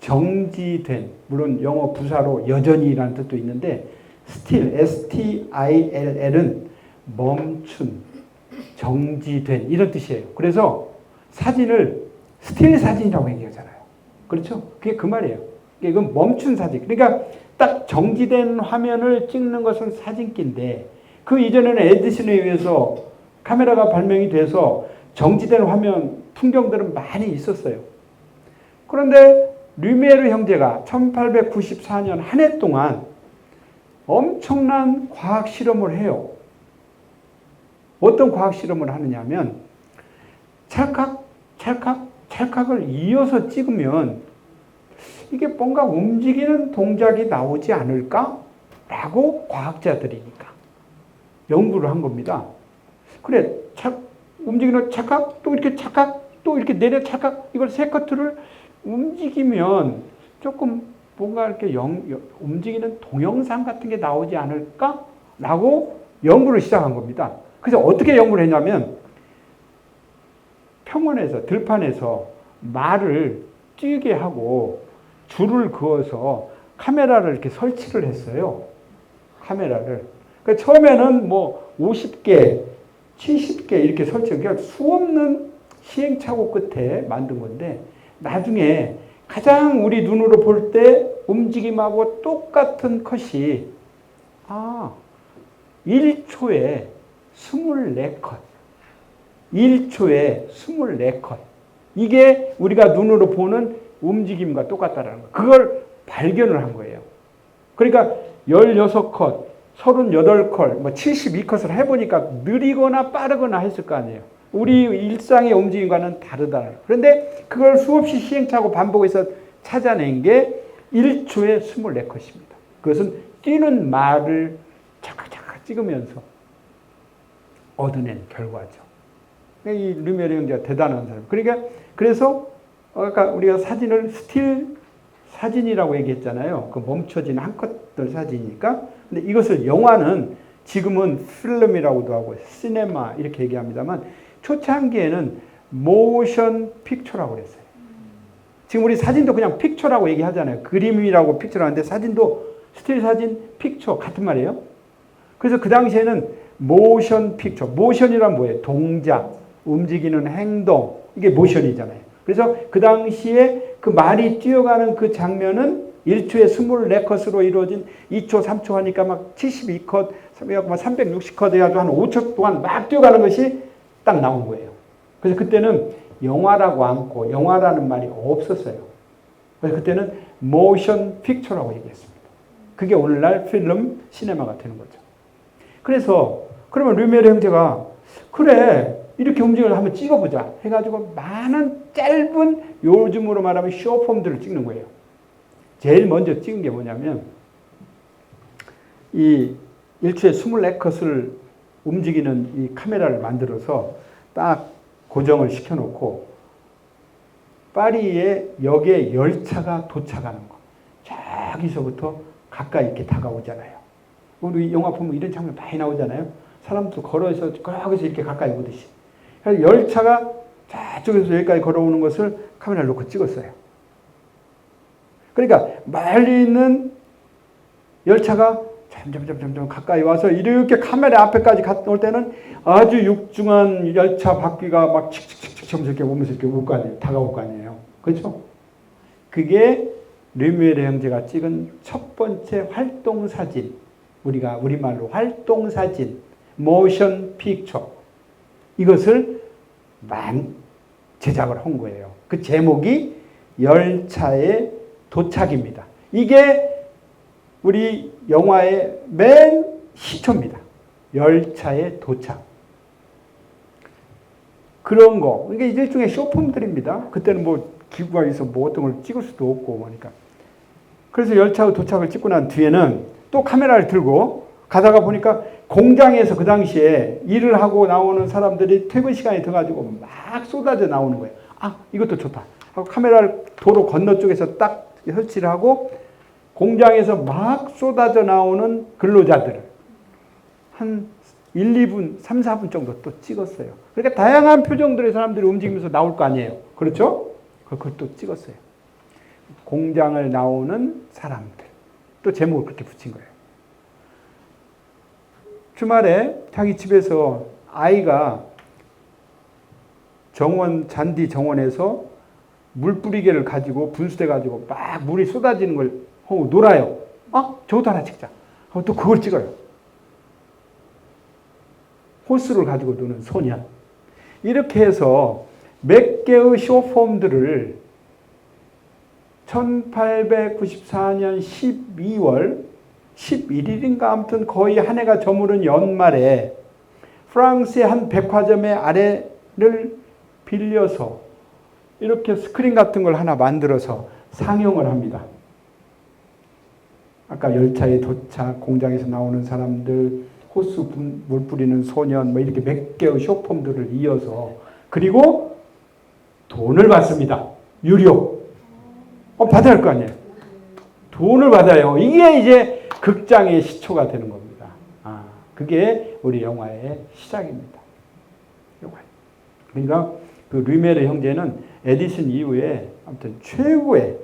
정지된, 물론 영어 부사로 여전히라는 뜻도 있는데 스틸, S-T-I-L-L은 멈춘, 정지된 이런 뜻이에요. 그래서 사진을 스틸 사진이라고 얘기하잖아요. 그렇죠? 그게 그 말이에요. 이건 멈춘 사진. 그러니까 딱 정지된 화면을 찍는 것은 사진기인데 그 이전에는 에디슨에 의해서 카메라가 발명이 돼서 정지된 화면, 풍경들은 많이 있었어요. 그런데 류미에르 형제가 1894년 한 해 동안 엄청난 과학 실험을 해요. 어떤 과학 실험을 하느냐 하면 찰칵을 이어서 찍으면 이게 뭔가 움직이는 동작이 나오지 않을까? 라고 과학자들이니까 연구를 한 겁니다. 그래, 움직이는 찰칵, 또 이렇게 찰칵, 또 이렇게 내려 찰칵, 이걸 세 커트를 움직이면 조금 뭔가 이렇게 움직이는 동영상 같은 게 나오지 않을까? 라고 연구를 시작한 겁니다. 그래서 어떻게 연구를 했냐면 평원에서, 들판에서 말을 뛰게 하고 줄을 그어서 카메라를 이렇게 설치를 했어요. 카메라를. 그러니까 처음에는 뭐 50개, 70개 이렇게 그러니까 수없는 시행착오 끝에 만든 건데 나중에 가장 우리 눈으로 볼 때 움직임하고 똑같은 컷이 1초에 24컷. 1초에 24컷. 이게 우리가 눈으로 보는 움직임과 똑같다라는 거. 그걸 발견을 한 거예요. 그러니까 16컷, 38컷, 뭐 72컷을 해보니까 느리거나 빠르거나 했을 거 아니에요. 우리 일상의 움직임과는 다르다. 그런데 그걸 수없이 시행착오 반복해서 찾아낸 게 1초에 24컷입니다. 그것은 뛰는 말을 착각 찍으면서 얻어낸 결과죠. 이 류미에르 형제가 대단한 사람. 그러니까 그래서 아까 우리가 사진을 스틸 사진이라고 얘기했잖아요. 그 멈춰진 한 컷들 사진이니까. 근데 이것을 영화는 지금은 필름이라고도 하고 시네마 이렇게 얘기합니다만 초창기에는 모션 픽처라고 그랬어요. 지금 우리 사진도 그냥 픽처라고 얘기하잖아요. 그림이라고 픽처라고 하는데 사진도 스틸 사진, 픽처 같은 말이에요. 그래서 그 당시에는 모션 픽처, 모션이란 뭐예요? 동작, 움직이는 행동, 이게 모션이잖아요. 그래서 그 당시에 그 말이 뛰어가는 그 장면은 1초에 24컷으로 이루어진 2초, 3초 하니까 막 72컷, 360컷 해가지고 한 5초 동안 막 뛰어가는 것이 딱 나온 거예요. 그래서 그때는 영화라고 않고 영화라는 말이 없었어요. 그래서 그때는 모션 픽처라고 얘기했습니다. 그게 오늘날 필름, 시네마가 되는 거죠. 그래서 그러면 르미에르 형제가 그래 이렇게 움직임을 한번 찍어보자 해가지고 많은 짧은 요즘으로 말하면 쇼폼들을 찍는 거예요. 제일 먼저 찍은 게 뭐냐면 이 1초에 24컷을 움직이는 이 카메라를 만들어서 딱 고정을 시켜놓고 파리의 역에 열차가 도착하는 거. 저기서부터 가까이 이렇게 다가오잖아요. 우리 영화 보면 이런 장면 많이 나오잖아요. 사람도 걸어서 거기서 이렇게 가까이 오듯이. 그래서 열차가 저쪽에서 여기까지 걸어오는 것을 카메라를 놓고 찍었어요. 그러니까 멀리 있는 열차가 점점 가까이 와서 이렇게 카메라 앞에까지 올 때는 아주 육중한 열차 바퀴가 막 칙칙칙칙 이렇게 오면서 이렇게 올 거 아니에요. 다가올 거 아니에요. 그렇죠? 그게 르미에르 형제가 찍은 첫 번째 활동 사진. 우리가 우리말로 활동 사진, 모션 픽처. 이것을 제작을 한 거예요. 그 제목이 열차의 도착입니다. 이게 우리 영화의 맨 시초입니다. 열차의 도착. 그런 거. 이게 일종의 쇼폼들입니다. 그때는 뭐 기구가 있어 뭐 어떤 걸 찍을 수도 없고 그러니까. 그래서 열차의 도착을 찍고 난 뒤에는 또 카메라를 들고 가다가 보니까 공장에서 그 당시에 일을 하고 나오는 사람들이 퇴근 시간이 돼가지고 막 쏟아져 나오는 거예요. 아, 이것도 좋다. 하고 카메라를 도로 건너쪽에서 딱 설치를 하고 공장에서 막 쏟아져 나오는 근로자들을 한 1, 2분, 3, 4분 정도 또 찍었어요. 그러니까 다양한 표정들의 사람들이 움직이면서 나올 거 아니에요. 그렇죠? 그걸 또 찍었어요. 공장을 나오는 사람들. 또 제목을 그렇게 붙인 거예요. 주말에 자기 집에서 아이가 잔디 정원에서 물 뿌리개를 가지고 분수대 가지고 막 물이 쏟아지는 걸 하고 놀아요. 저것도 하나 찍자. 하고 또 그걸 찍어요. 호스를 가지고 노는 소년. 이렇게 해서 몇 개의 쇼폼들을 1894년 12월 11일인가 아무튼 거의 한 해가 저무른 연말에 프랑스의 한 백화점의 아래를 빌려서 이렇게 스크린 같은 걸 하나 만들어서 상영을 합니다. 아까 열차에 도착, 공장에서 나오는 사람들, 호스 물 뿌리는 소년, 뭐 이렇게 몇 개의 쇼폼들을 이어서 그리고 돈을 받습니다. 유료. 받아야 할 거 아니에요. 돈을 받아요. 이게 이제 극장의 시초가 되는 겁니다. 그게 우리 영화의 시작입니다. 그러니까 그 르미에르 형제는 에디슨 이후에 아무튼 최고의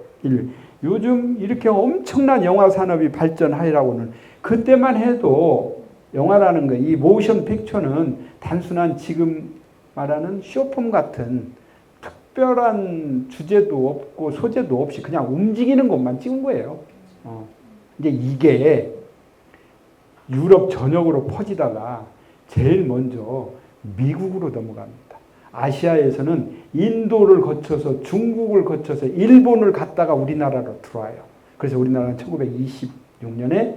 요즘 이렇게 엄청난 영화 산업이 발전하리라고는 그때만 해도 영화라는 거, 이 모션 픽처는 단순한 지금 말하는 쇼폼 같은 특별한 주제도 없고 소재도 없이 그냥 움직이는 것만 찍은 거예요. 이제 이게 유럽 전역으로 퍼지다가 제일 먼저 미국으로 넘어갑니다. 아시아에서는 인도를 거쳐서 중국을 거쳐서 일본을 갔다가 우리나라로 들어와요. 그래서 우리나라는 1926년에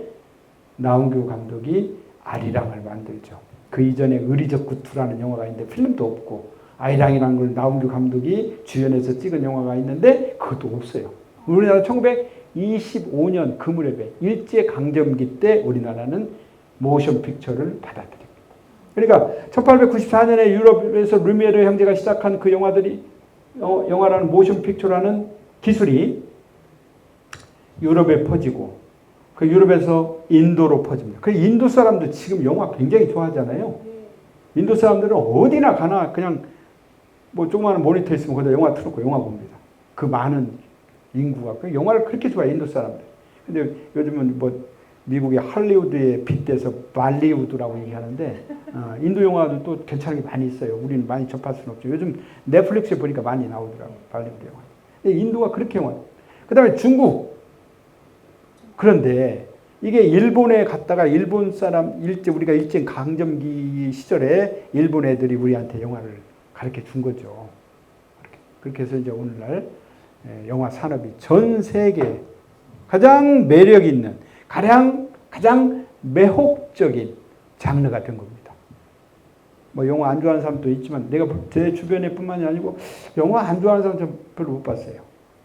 나훈규 감독이 아리랑을 만들죠. 그 이전에 의리적 구투라는 영화가 있는데 필름도 없고 아리랑이라는 걸 나훈규 감독이 주연해서 찍은 영화가 있는데 그것도 없어요. 우리나라 1925년 그 무렵에 일제강점기 때 우리나라는 모션 픽처를 받아들입니다. 그러니까 1894년에 유럽에서 르미에르 형제가 시작한 그 영화들이 영화라는 모션 픽처라는 기술이 유럽에 퍼지고 그 유럽에서 인도로 퍼집니다. 그 인도 사람들 지금 영화 굉장히 좋아하잖아요. 인도 사람들은 어디나 가나 그냥 뭐 조그마한 모니터 있으면 거기다 영화 틀어놓고 영화 봅니다. 그 많은 인구가. 그 영화를 그렇게 좋아해, 인도 사람들. 근데 요즘은 뭐 미국의 할리우드에 빗대서 발리우드라고 얘기하는데 인도 영화도 또 괜찮은 게 많이 있어요. 우리는 많이 접할 수는 없죠. 요즘 넷플릭스에 보니까 많이 나오더라고요. 발리우드 영화. 근데 인도가 그렇게 영화. 그 다음에 중국. 그런데 이게 일본에 갔다가 일본 사람 우리가 일제 강점기 시절에 일본 애들이 우리한테 영화를 가르쳐 준 거죠. 그렇게 해서 이제 오늘날 영화 산업이 전 세계 가장 매력 있는 가장 매혹적인 장르가 된 겁니다. 뭐 영화 안 좋아하는 사람도 있지만 내가 제 주변에 뿐만이 아니고 영화 안 좋아하는 사람 좀 별로 못 봤어요.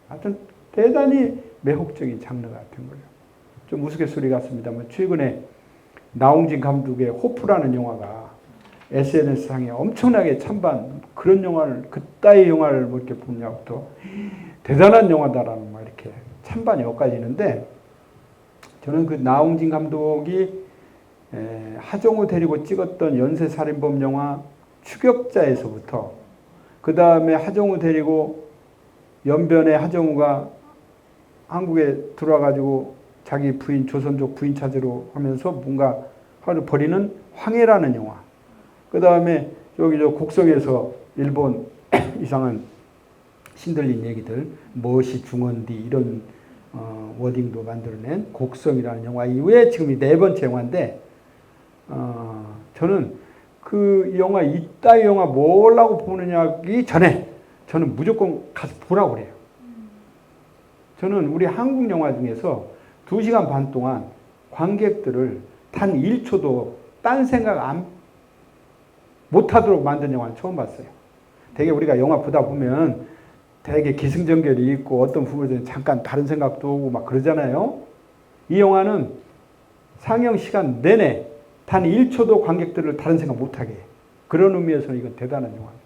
하여튼 대단히 매혹적인 장르가 된 거예요. 좀 우스갯소리 같습니다만 최근에 나홍진 감독의 호프라는 영화가 SNS상에 엄청나게 찬반 그런 영화를 그따위 영화를 뭐 이렇게 보냐부터 대단한 영화다라는 막 이렇게 찬반이 엇갈리는데 저는 그 나홍진 감독이 하정우 데리고 찍었던 연쇄살인범 영화 추격자에서부터 그 다음에 하정우 데리고 연변에 하정우가 한국에 들어와가지고 자기 부인 조선족 부인 찾으러 하면서 뭔가 하루 벌이는 황해라는 영화. 그 다음에 저기 저 곡성에서 일본 이상한 신들린 얘기들 무엇이 중원디 이런 워딩도 만들어낸 곡성이라는 영화 이후에 지금 이 네 번째 영화인데 저는 그 영화 이따위 영화 뭐라고 보느냐기 전에 저는 무조건 가서 보라고 그래요. 저는 우리 한국 영화 중에서 2시간 반 동안 관객들을 단 1초도 딴 생각 못하도록 만든 영화는 처음 봤어요. 되게 우리가 영화 보다 보면 되게 기승전결이 있고 어떤 부분에서는 잠깐 다른 생각도 오고 막 그러잖아요. 이 영화는 상영 시간 내내 단 1초도 관객들을 다른 생각 못하게 해요. 그런 의미에서는 이건 대단한 영화입니다.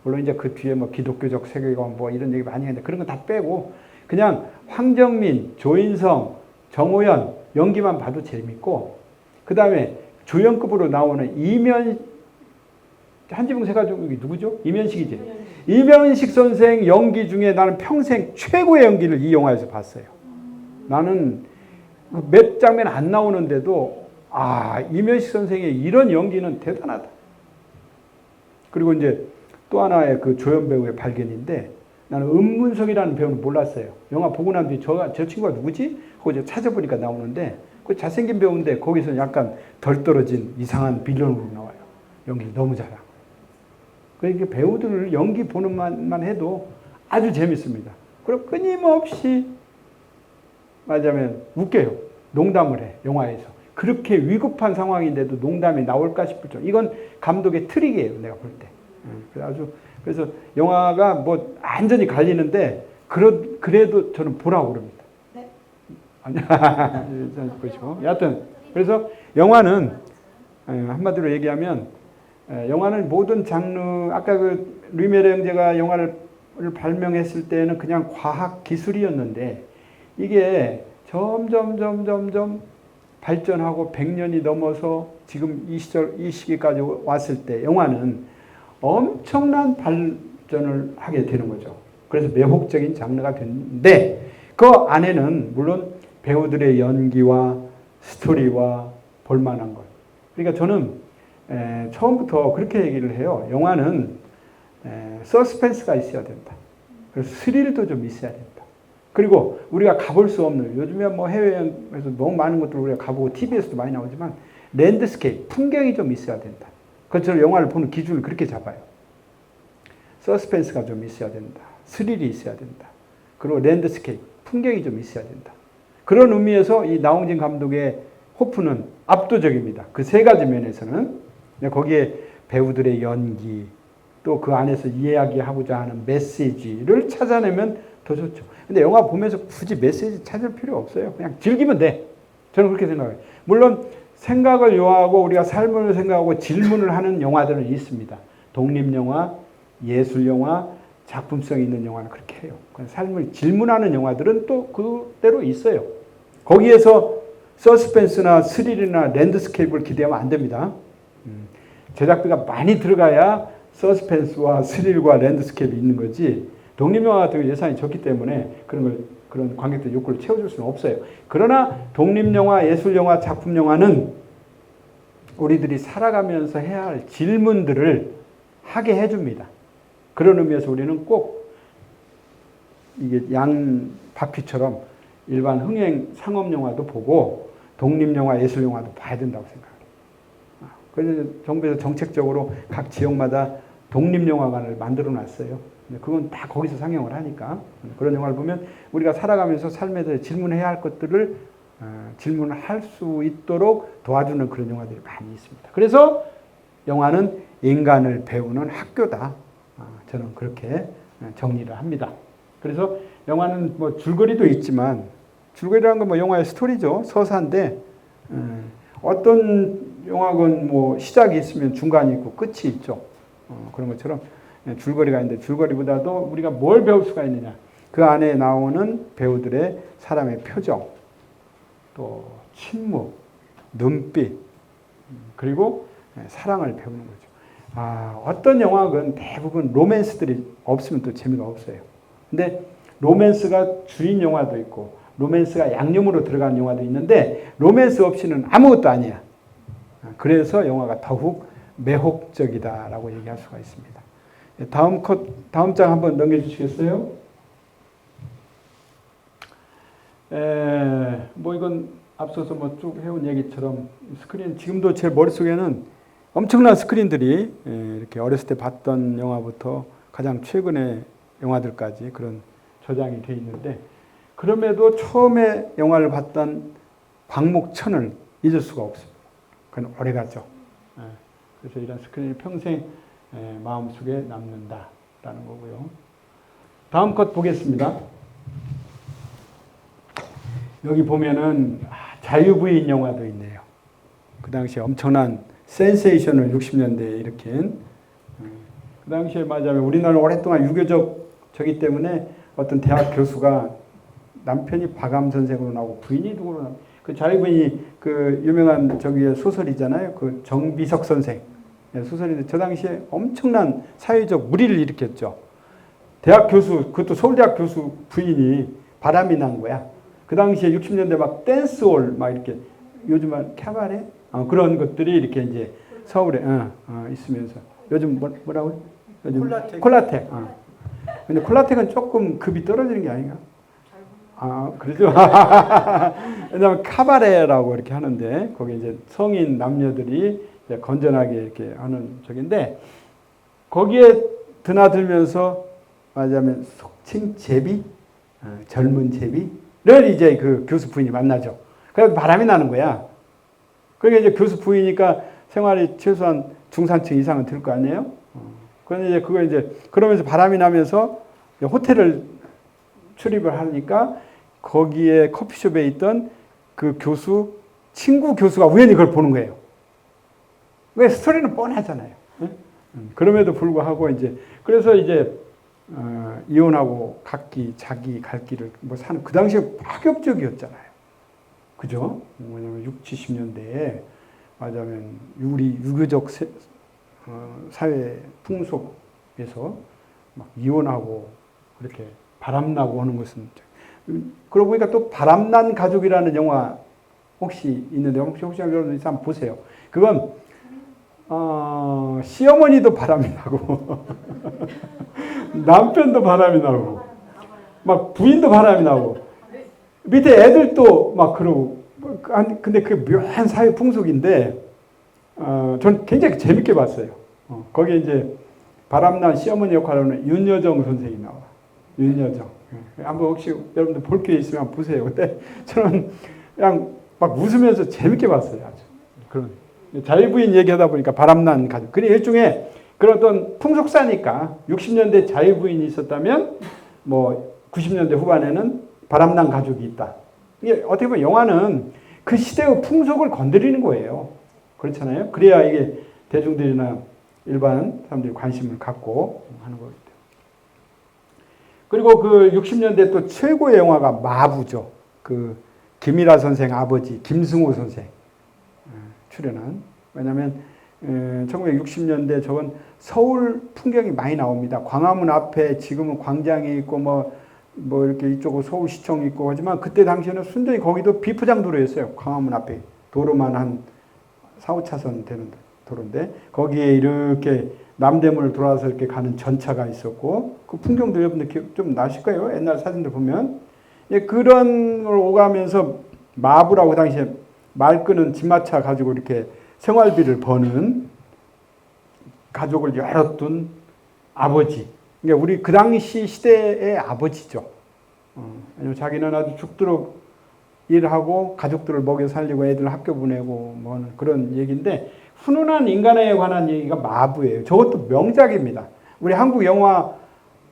물론 이제 그 뒤에 뭐 기독교적 세계관 뭐 이런 얘기 많이 했는데 그런 거 다 빼고 그냥 황정민, 조인성, 정호연 연기만 봐도 재밌고 그 다음에 조연급으로 나오는 한지붕 세 가족이 누구죠? 이면식이지. 이면식 선생 연기 중에 나는 평생 최고의 연기를 이 영화에서 봤어요. 나는 몇 장면 안 나오는데도 이면식 선생의 이런 연기는 대단하다. 그리고 이제 또 하나의 그 조연 배우의 발견인데 나는 은문석이라는 배우는 몰랐어요. 영화 보고 난 뒤에 저 친구가 누구지? 하고 이제 찾아보니까 나오는데 그 잘생긴 배우인데 거기서 약간 덜 떨어진 이상한 빌런으로 나와요. 연기를 너무 잘하고. 그러니까 배우들 연기 보는 것만 해도 아주 재밌습니다. 그리고 끊임없이 말하자면 웃겨요. 농담을 해. 영화에서. 그렇게 위급한 상황인데도 농담이 나올까 싶을 정도. 이건 감독의 트릭이에요. 내가 볼 때. 그래서 영화가 뭐 완전히 갈리는데 그래도 저는 보라고 그럽니다. 네. 아니야. 보시고. 여하튼 그래서 영화는 한마디로 얘기하면 영화는 모든 장르 아까 그 루미에르 형제가 영화를 발명했을 때는 그냥 과학 기술이었는데 이게 점점 발전하고 100년이 넘어서 지금 이 시기까지 왔을 때 영화는 엄청난 발전을 하게 되는 거죠. 그래서 매혹적인 장르가 됐는데 그 안에는 물론 배우들의 연기와 스토리와 볼만한 것. 그러니까 저는 처음부터 그렇게 얘기를 해요. 영화는 서스펜스가 있어야 된다. 그래서 스릴도 좀 있어야 된다. 그리고 우리가 가볼 수 없는 요즘에 뭐 해외여행에서 너무 많은 것들을 우리가 가보고 TV에서도 많이 나오지만 랜드스케이프, 풍경이 좀 있어야 된다. 그처럼 영화를 보는 기준을 그렇게 잡아요. 서스펜스가 좀 있어야 된다. 스릴이 있어야 된다. 그리고 랜드스케이프, 풍경이 좀 있어야 된다. 그런 의미에서 이 나홍진 감독의 호프는 압도적입니다. 그 세 가지 면에서는. 거기에 배우들의 연기, 또 그 안에서 이야기하고자 하는 메시지를 찾아내면 더 좋죠. 근데 영화 보면서 굳이 메시지 찾을 필요 없어요. 그냥 즐기면 돼. 저는 그렇게 생각해요. 물론 생각을 요하고 우리가 삶을 생각하고 질문을 하는 영화들은 있습니다. 독립영화, 예술영화, 작품성 있는 영화는 그렇게 해요. 삶을 질문하는 영화들은 또 그대로 있어요. 거기에서 서스펜스나 스릴이나 랜드스케이프를 기대하면 안 됩니다. 제작비가 많이 들어가야 서스펜스와 스릴과 랜드스케이프이 있는 거지, 독립영화 같은 예산이 적기 때문에 그런 관객들 욕구를 채워줄 수는 없어요. 그러나 독립영화, 예술영화, 작품영화는 우리들이 살아가면서 해야 할 질문들을 하게 해줍니다. 그런 의미에서 우리는 꼭 이게 양바퀴처럼 일반 흥행 상업영화도 보고 독립영화, 예술영화도 봐야 된다고 생각해요. 그래서 정부에서 정책적으로 각 지역마다 독립영화관을 만들어 놨어요. 그건 다 거기서 상영을 하니까. 그런 영화를 보면 우리가 살아가면서 삶에 대해 질문해야 할 것들을 질문을 할 수 있도록 도와주는 그런 영화들이 많이 있습니다. 그래서 영화는 인간을 배우는 학교다. 저는 그렇게 정리를 합니다. 그래서 영화는 뭐 줄거리도 있지만, 줄거리라는 건 뭐 영화의 스토리죠. 서사인데, 어떤 영화건 뭐 시작이 있으면 중간이 있고 끝이 있죠. 그런 것처럼 줄거리가 있는데, 줄거리보다도 우리가 뭘 배울 수가 있느냐. 그 안에 나오는 배우들의 사람의 표정, 또 침묵, 눈빛, 그리고 사랑을 배우는 거죠. 어떤 영화건 대부분 로맨스들이 없으면 또 재미가 없어요. 근데 로맨스가 주인 영화도 있고 로맨스가 양념으로 들어간 영화도 있는데 로맨스 없이는 아무것도 아니야. 그래서 영화가 더욱 매혹적이다라고 얘기할 수가 있습니다. 다음 장 한번 넘겨주시겠어요? 뭐 이건 앞서서 뭐 쭉 해온 얘기처럼 스크린, 지금도 제 머릿속에는 엄청난 스크린들이 이렇게 어렸을 때 봤던 영화부터 가장 최근의 영화들까지 그런 저장이 돼 있는데, 그럼에도 처음에 영화를 봤던 광목천을 잊을 수가 없습니다. 그건 오래가죠. 그래서 이런 스크린이 평생 마음속에 남는다라는 거고요. 다음 것 보겠습니다. 여기 보면은 자유부인 영화도 있네요. 그 당시에 엄청난 센세이션을 60년대에 일으킨, 그 당시에 말하자면 우리나라는 오랫동안 유교적이기 때문에 어떤 대학 교수가 남편이 박암 선생으로 나오고 부인이 누구로 나오고, 그 자유부인이 그 유명한 저기의 소설이잖아요. 그 정비석 선생 소설인데, 저 당시에 엄청난 사회적 물의를 일으켰죠. 대학 교수, 그것도 서울대학 교수 부인이 바람이 난 거야. 그 당시에 60년대 막 댄스홀 막 이렇게 요즘은 캐바레 그런 것들이 이렇게 이제 서울에 있으면서, 요즘 뭐라고요? 요즘 콜라텍. 근데 콜라텍은 조금 급이 떨어지는 게 아닌가? 그러죠. 왜냐하면 카바레라고 이렇게 하는데, 거기 이제 성인 남녀들이 이제 건전하게 이렇게 하는 적인데, 거기에 드나들면서 말하자면 속칭 제비, 젊은 제비를 이제 그 교수 부인이 만나죠. 그래서 바람이 나는 거야. 그러니까 이제 교수 부인이니까 생활이 최소한 중산층 이상은 들 거 아니에요? 그런데 이제 그거 이제 그러면서 바람이 나면서 호텔을 출입을 하니까 거기에 커피숍에 있던 그 교수, 친구 교수가 우연히 그걸 보는 거예요. 왜? 스토리는 뻔하잖아요. 그럼에도 불구하고 이제, 그래서 이제, 이혼하고 자기 갈 길을 뭐 사는, 그 당시에 파격적이었잖아요. 그죠? 뭐냐면 60, 70년대에 말하자면 우리 유교적 사회 풍속에서 막 이혼하고 그렇게 바람나고 하는 것은, 그러고 보니까 또 바람난 가족이라는 영화 혹시 있는데, 혹시 여러분 한번 보세요. 그건 시어머니도 바람이 나고 남편도 바람이 나고 막 부인도 바람이 나고 밑에 애들도 막 그러고, 근데 그 묘한 사회 풍속인데 전 굉장히 재밌게 봤어요. 거기에 이제 바람난 시어머니 역할로는 윤여정 선생이 나와. 윤여정. 한번 혹시 여러분들 볼 기회 있으면 한번 보세요. 근데 저는 그냥 막 웃으면서 재밌게 봤어요. 아주. 그런 자유부인 얘기하다 보니까 바람난 가족. 그게 일종의 그런 어떤 풍속사니까 60년대 자유부인이 있었다면 뭐 90년대 후반에는 바람난 가족이 있다. 이게 어떻게 보면 영화는 그 시대의 풍속을 건드리는 거예요. 그렇잖아요. 그래야 이게 대중들이나 일반 사람들이 관심을 갖고 하는 거기 때문에. 그리고 그 60년대 또 최고의 영화가 마부죠. 그 김일하 선생 아버지 김승호 선생 출연한. 왜냐하면 1960년대 저건 서울 풍경이 많이 나옵니다. 광화문 앞에 지금은 광장이 있고 뭐 이렇게 이쪽으로 서울시청이 있고 하지만 그때 당시에는 순전히 거기도 비포장 도로였어요. 광화문 앞에 도로만 한 4, 5차선 되는 도로인데 거기에 이렇게 남대문을 돌아서 이렇게 가는 전차가 있었고 그 풍경도 여러분들 기억 좀 나실 거예요. 옛날 사진들 보면. 예, 그런 걸 오가면서 마부라고 그 당시에 말 끄는 집마차 가지고 이렇게 생활비를 버는 가족을 여럿 둔 아버지. 그러니까 우리 그 당시 시대의 아버지죠. 왜냐면 자기는 아주 죽도록 일하고 가족들을 먹여 살리고 애들 학교 보내고 뭐 그런 얘기인데 훈훈한 인간에 관한 얘기가 마부예요. 저것도 명작입니다. 우리 한국 영화,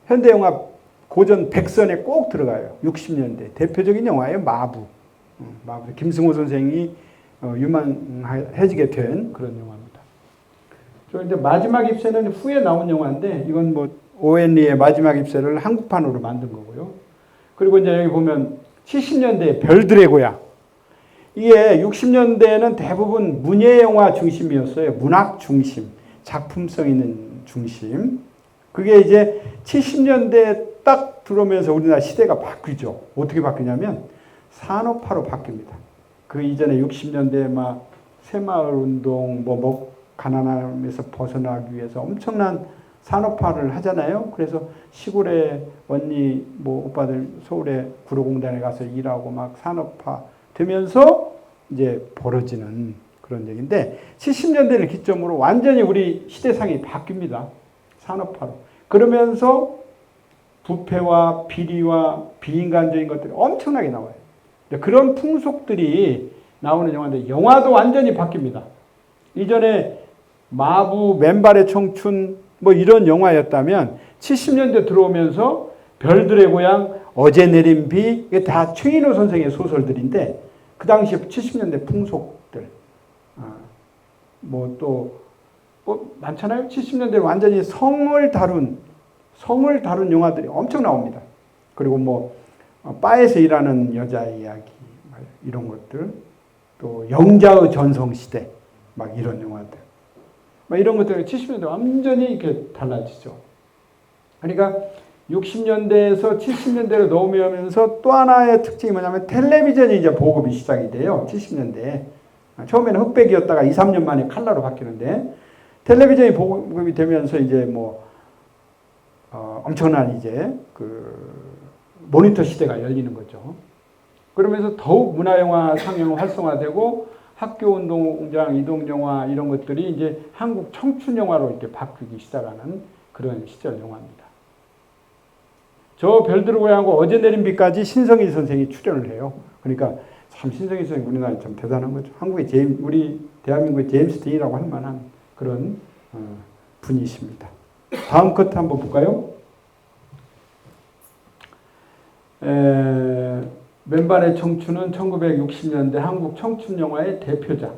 현대 영화 고전 100선에 꼭 들어가요. 60년대 대표적인 영화예요. 마부. 마부. 김승호 선생이 유망해지게 된 그런 영화입니다. 저 이제 마지막 입새는 후에 나온 영화인데 이건 뭐 오웬리의 마지막 입새를 한국판으로 만든 거고요. 그리고 이제 여기 보면 70년대 별들의 고향. 이게 60년대에는 대부분 문예 영화 중심이었어요. 문학 중심, 작품성 있는 중심. 그게 이제 70년대 딱 들어오면서 우리나라 시대가 바뀌죠. 어떻게 바뀌냐면 산업화로 바뀝니다. 그 이전에 60년대에 막 새마을 운동, 가난함에서 벗어나기 위해서 엄청난 산업화를 하잖아요. 그래서 시골에 언니, 오빠들 서울에 구로공단에 가서 일하고 막 산업화 되면서 이제 벌어지는 그런 얘기인데 70년대를 기점으로 완전히 우리 시대상이 바뀝니다. 산업화로. 그러면서 부패와 비리와 비인간적인 것들이 엄청나게 나와요. 그런 풍속들이 나오는 영화인데 영화도 완전히 바뀝니다. 이전에 마부, 맨발의 청춘 이런 영화였다면 70년대 들어오면서 별들의 고향, 어제 내린 비 이게 다 최인호 선생의 소설들인데 그 당시 70년대 풍속들 많잖아요. 70년대 완전히 성을 다룬 영화들이 엄청 나옵니다. 그리고 바에서 일하는 여자의 이야기 이런 것들 또 영자의 전성시대 이런 영화들 이런 것들이 70년대 완전히 이렇게 달라지죠. 그러니까 60년대에서 70년대로 넘어오면서 또 하나의 특징이 뭐냐면 텔레비전이 이제 보급이 시작이 돼요. 70년대에. 처음에는 흑백이었다가 2, 3년 만에 컬러로 바뀌는데 텔레비전이 보급이 되면서 이제 엄청난 이제 모니터 시대가 열리는 거죠. 그러면서 더욱 문화영화 상영 활성화되고 학교운동장, 이동영화 이런 것들이 이제 한국 청춘영화로 이렇게 바뀌기 시작하는 그런 시절 영화입니다. 저 별들의 고향하고 어제 내린 비까지 신성희 선생이 출연을 해요. 그러니까 참 신성희 선생님 우리나라에 참 대단한 거죠. 우리 대한민국의 제임스 딘이라고 할 만한 그런 분이십니다. 다음 컷 한번 볼까요? 맨발의 청춘은 1960년대 한국 청춘 영화의 대표작.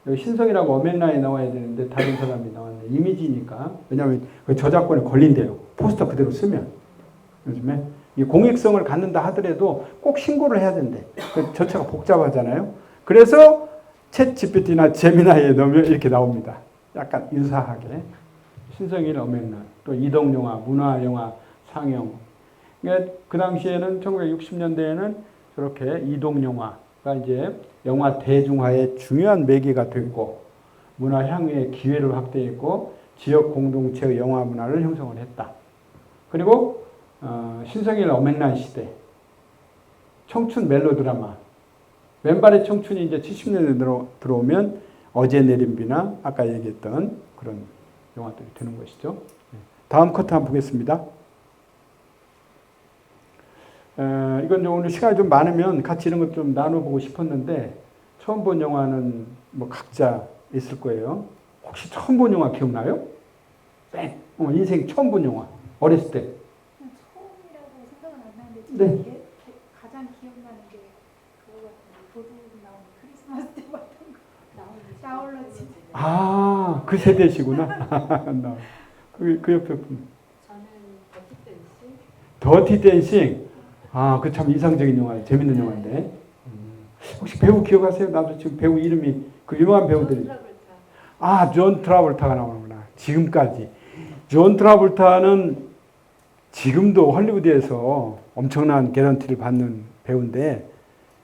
여기 신성이라고 어맨라에 나와야 되는데 다른 사람이 나왔네. 이미지니까. 왜냐하면 그 저작권에 걸린대요. 포스터 그대로 쓰면. 요즘에 이 공익성을 갖는다 하더라도 꼭 신고를 해야 된대. 그 절차가 복잡하잖아요. 그래서 챗 GPT나 제미나이에 넣으면 이렇게 나옵니다. 약간 유사하게. 신성일 어맨라, 또 이동영화, 문화영화 상영. 그러니까 그 당시에는 1960년대에는 저렇게 이동영화가 이제 영화 대중화의 중요한 매개가 됐고 문화 향유의 기회를 확대했고 지역 공동체의 영화 문화를 형성을 했다. 그리고 신성일 어맹란 시대, 청춘 멜로드라마, 맨발의 청춘이 이제 70년대 들어오면 어제 내린 비나 아까 얘기했던 그런 영화들이 되는 것이죠. 다음 컷 한번 보겠습니다. 이건 오늘 시간이 좀 많으면 같이 이런 것 좀 나눠보고 싶었는데 처음 본 영화는 각자 있을 거예요. 혹시 처음 본 영화 기억나요? 인생 처음 본 영화 어렸을 때. 처음이라고 생각은 안 나는데 네. 가장 기억나는 게 그거 같은데 도둑 나온 크리스마스 때 봤던 거 나홀로 집에. 그 세대시구나. 그 옆에 분. 저는 버킷댄스. 더티 댄싱. 아, 그 참 이상적인 영화예요. 재밌는 영화인데. 혹시 배우 기억하세요? 나도 지금 배우 이름이 그 유명한 배우들이. 아, 존 트라볼타가 나오는구나. 지금까지. 존 트라볼타는 지금도 헐리우드에서 엄청난 개런티를 받는 배우인데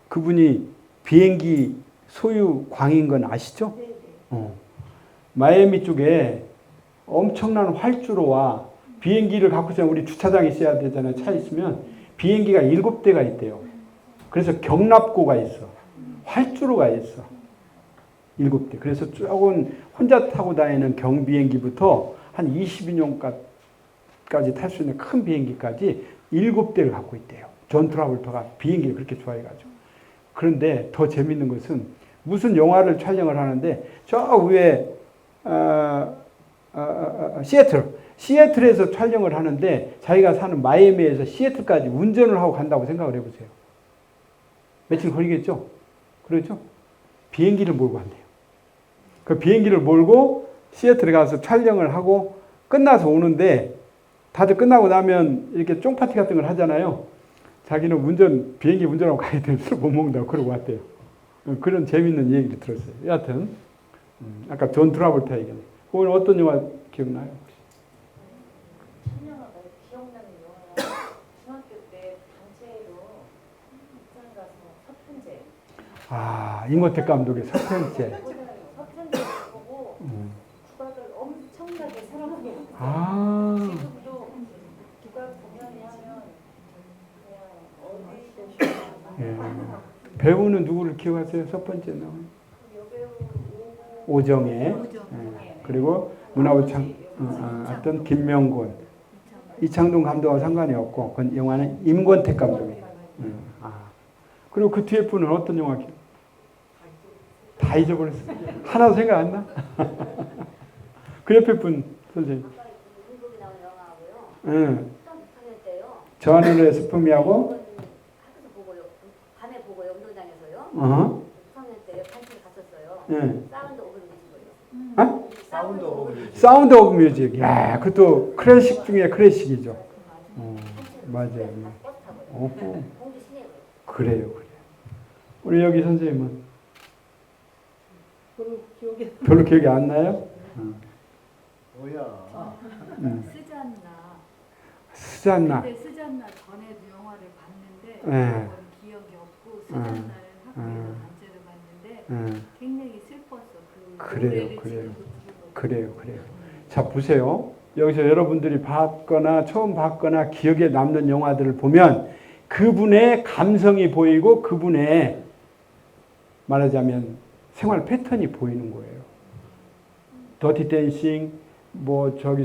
그분이 비행기 소유 광인 건 아시죠? 마이애미 쪽에 엄청난 활주로와 비행기를 갖고 있으면 우리 주차장에 있어야 되잖아요. 차 있으면 비행기가 7대가 있대요. 그래서 경납고가 있어. 활주로가 있어. 7대. 그래서 조금 혼자 타고 다니는 경비행기부터 한 22뇽까지 탈 수 있는 큰 비행기까지 7대를 갖고 있대요. 존 트라볼터가 비행기를 그렇게 좋아해가지고. 그런데 더 재밌는 것은 무슨 영화를 촬영을 하는데 저 위에 시애틀에서 촬영을 하는데 자기가 사는 마이애미에서 시애틀까지 운전을 하고 간다고 생각을 해보세요. 며칠 걸리겠죠? 그렇죠? 비행기를 몰고 간대요. 그 비행기를 몰고 시애틀에 가서 촬영을 하고 끝나서 오는데 다들 끝나고 나면 이렇게 쫑파티 같은 걸 하잖아요. 자기는 비행기 운전하고 가야 되면 술 못 먹는다고 그러고 왔대요. 그런 재밌는 얘기를 들었어요. 여하튼 아까 존 트라볼타 얘기네. 오늘 어떤 영화 기억나요? 천영아가 기억나는 영화가 중학교 때 단체로 부산 가서 서편제. 아, 임권택 감독의 서편제. 서편제 보고 국악을 엄청나게 사랑하게 됐어요. 아, 지금도 국악 공연을 하면 그냥 어디도 예. 배우는 누구를 기억하세요? 첫 번째 나온 여배우 오정혜. 예. 그리고 문화부창 어떤 김명곤. 이창동 감독하고 상관이 없고 그 영화는 임권택 감독이에요. 아. 그리고 그 뒤에 분은 어떤 영화 기억? 다 잊어버렸어. 하나도 생각 안 나? 그 옆에 분 선생님. 아까 인국이 나온 영화하고요. 응. 6학년 때요. 저 하늘의 스품이하고. 학교에서 보고요. 밤에 보고요. 운동장에서요. 어. 6학년 때 단체를 갔었어요. 응. 사운드 오브 뮤직을요. 어? 사운드 오브 뮤직. 사운드 오브 뮤직. 야, 그것도 클래식 중에 클래식이죠. 맞아요. 버스 타고요. 오호. 공주 시내고요. 그래요. 우리 여기 선생님은 별로 기억이 별로 기억이 안 나요? 뭐야? 스잔나. 스잔나. 근데 스잔나 전에도 영화를 봤는데 네. 그건 기억이 없고 스잔나를 학교에서 단체를 봤는데 굉장히 슬펐어. 그래요. 자, 보세요. 여기서 여러분들이 봤거나 처음 봤거나 기억에 남는 영화들을 보면 그분의 감성이 보이고 그분의 말하자면 생활 패턴이 보이는 거예요. 더티 댄싱,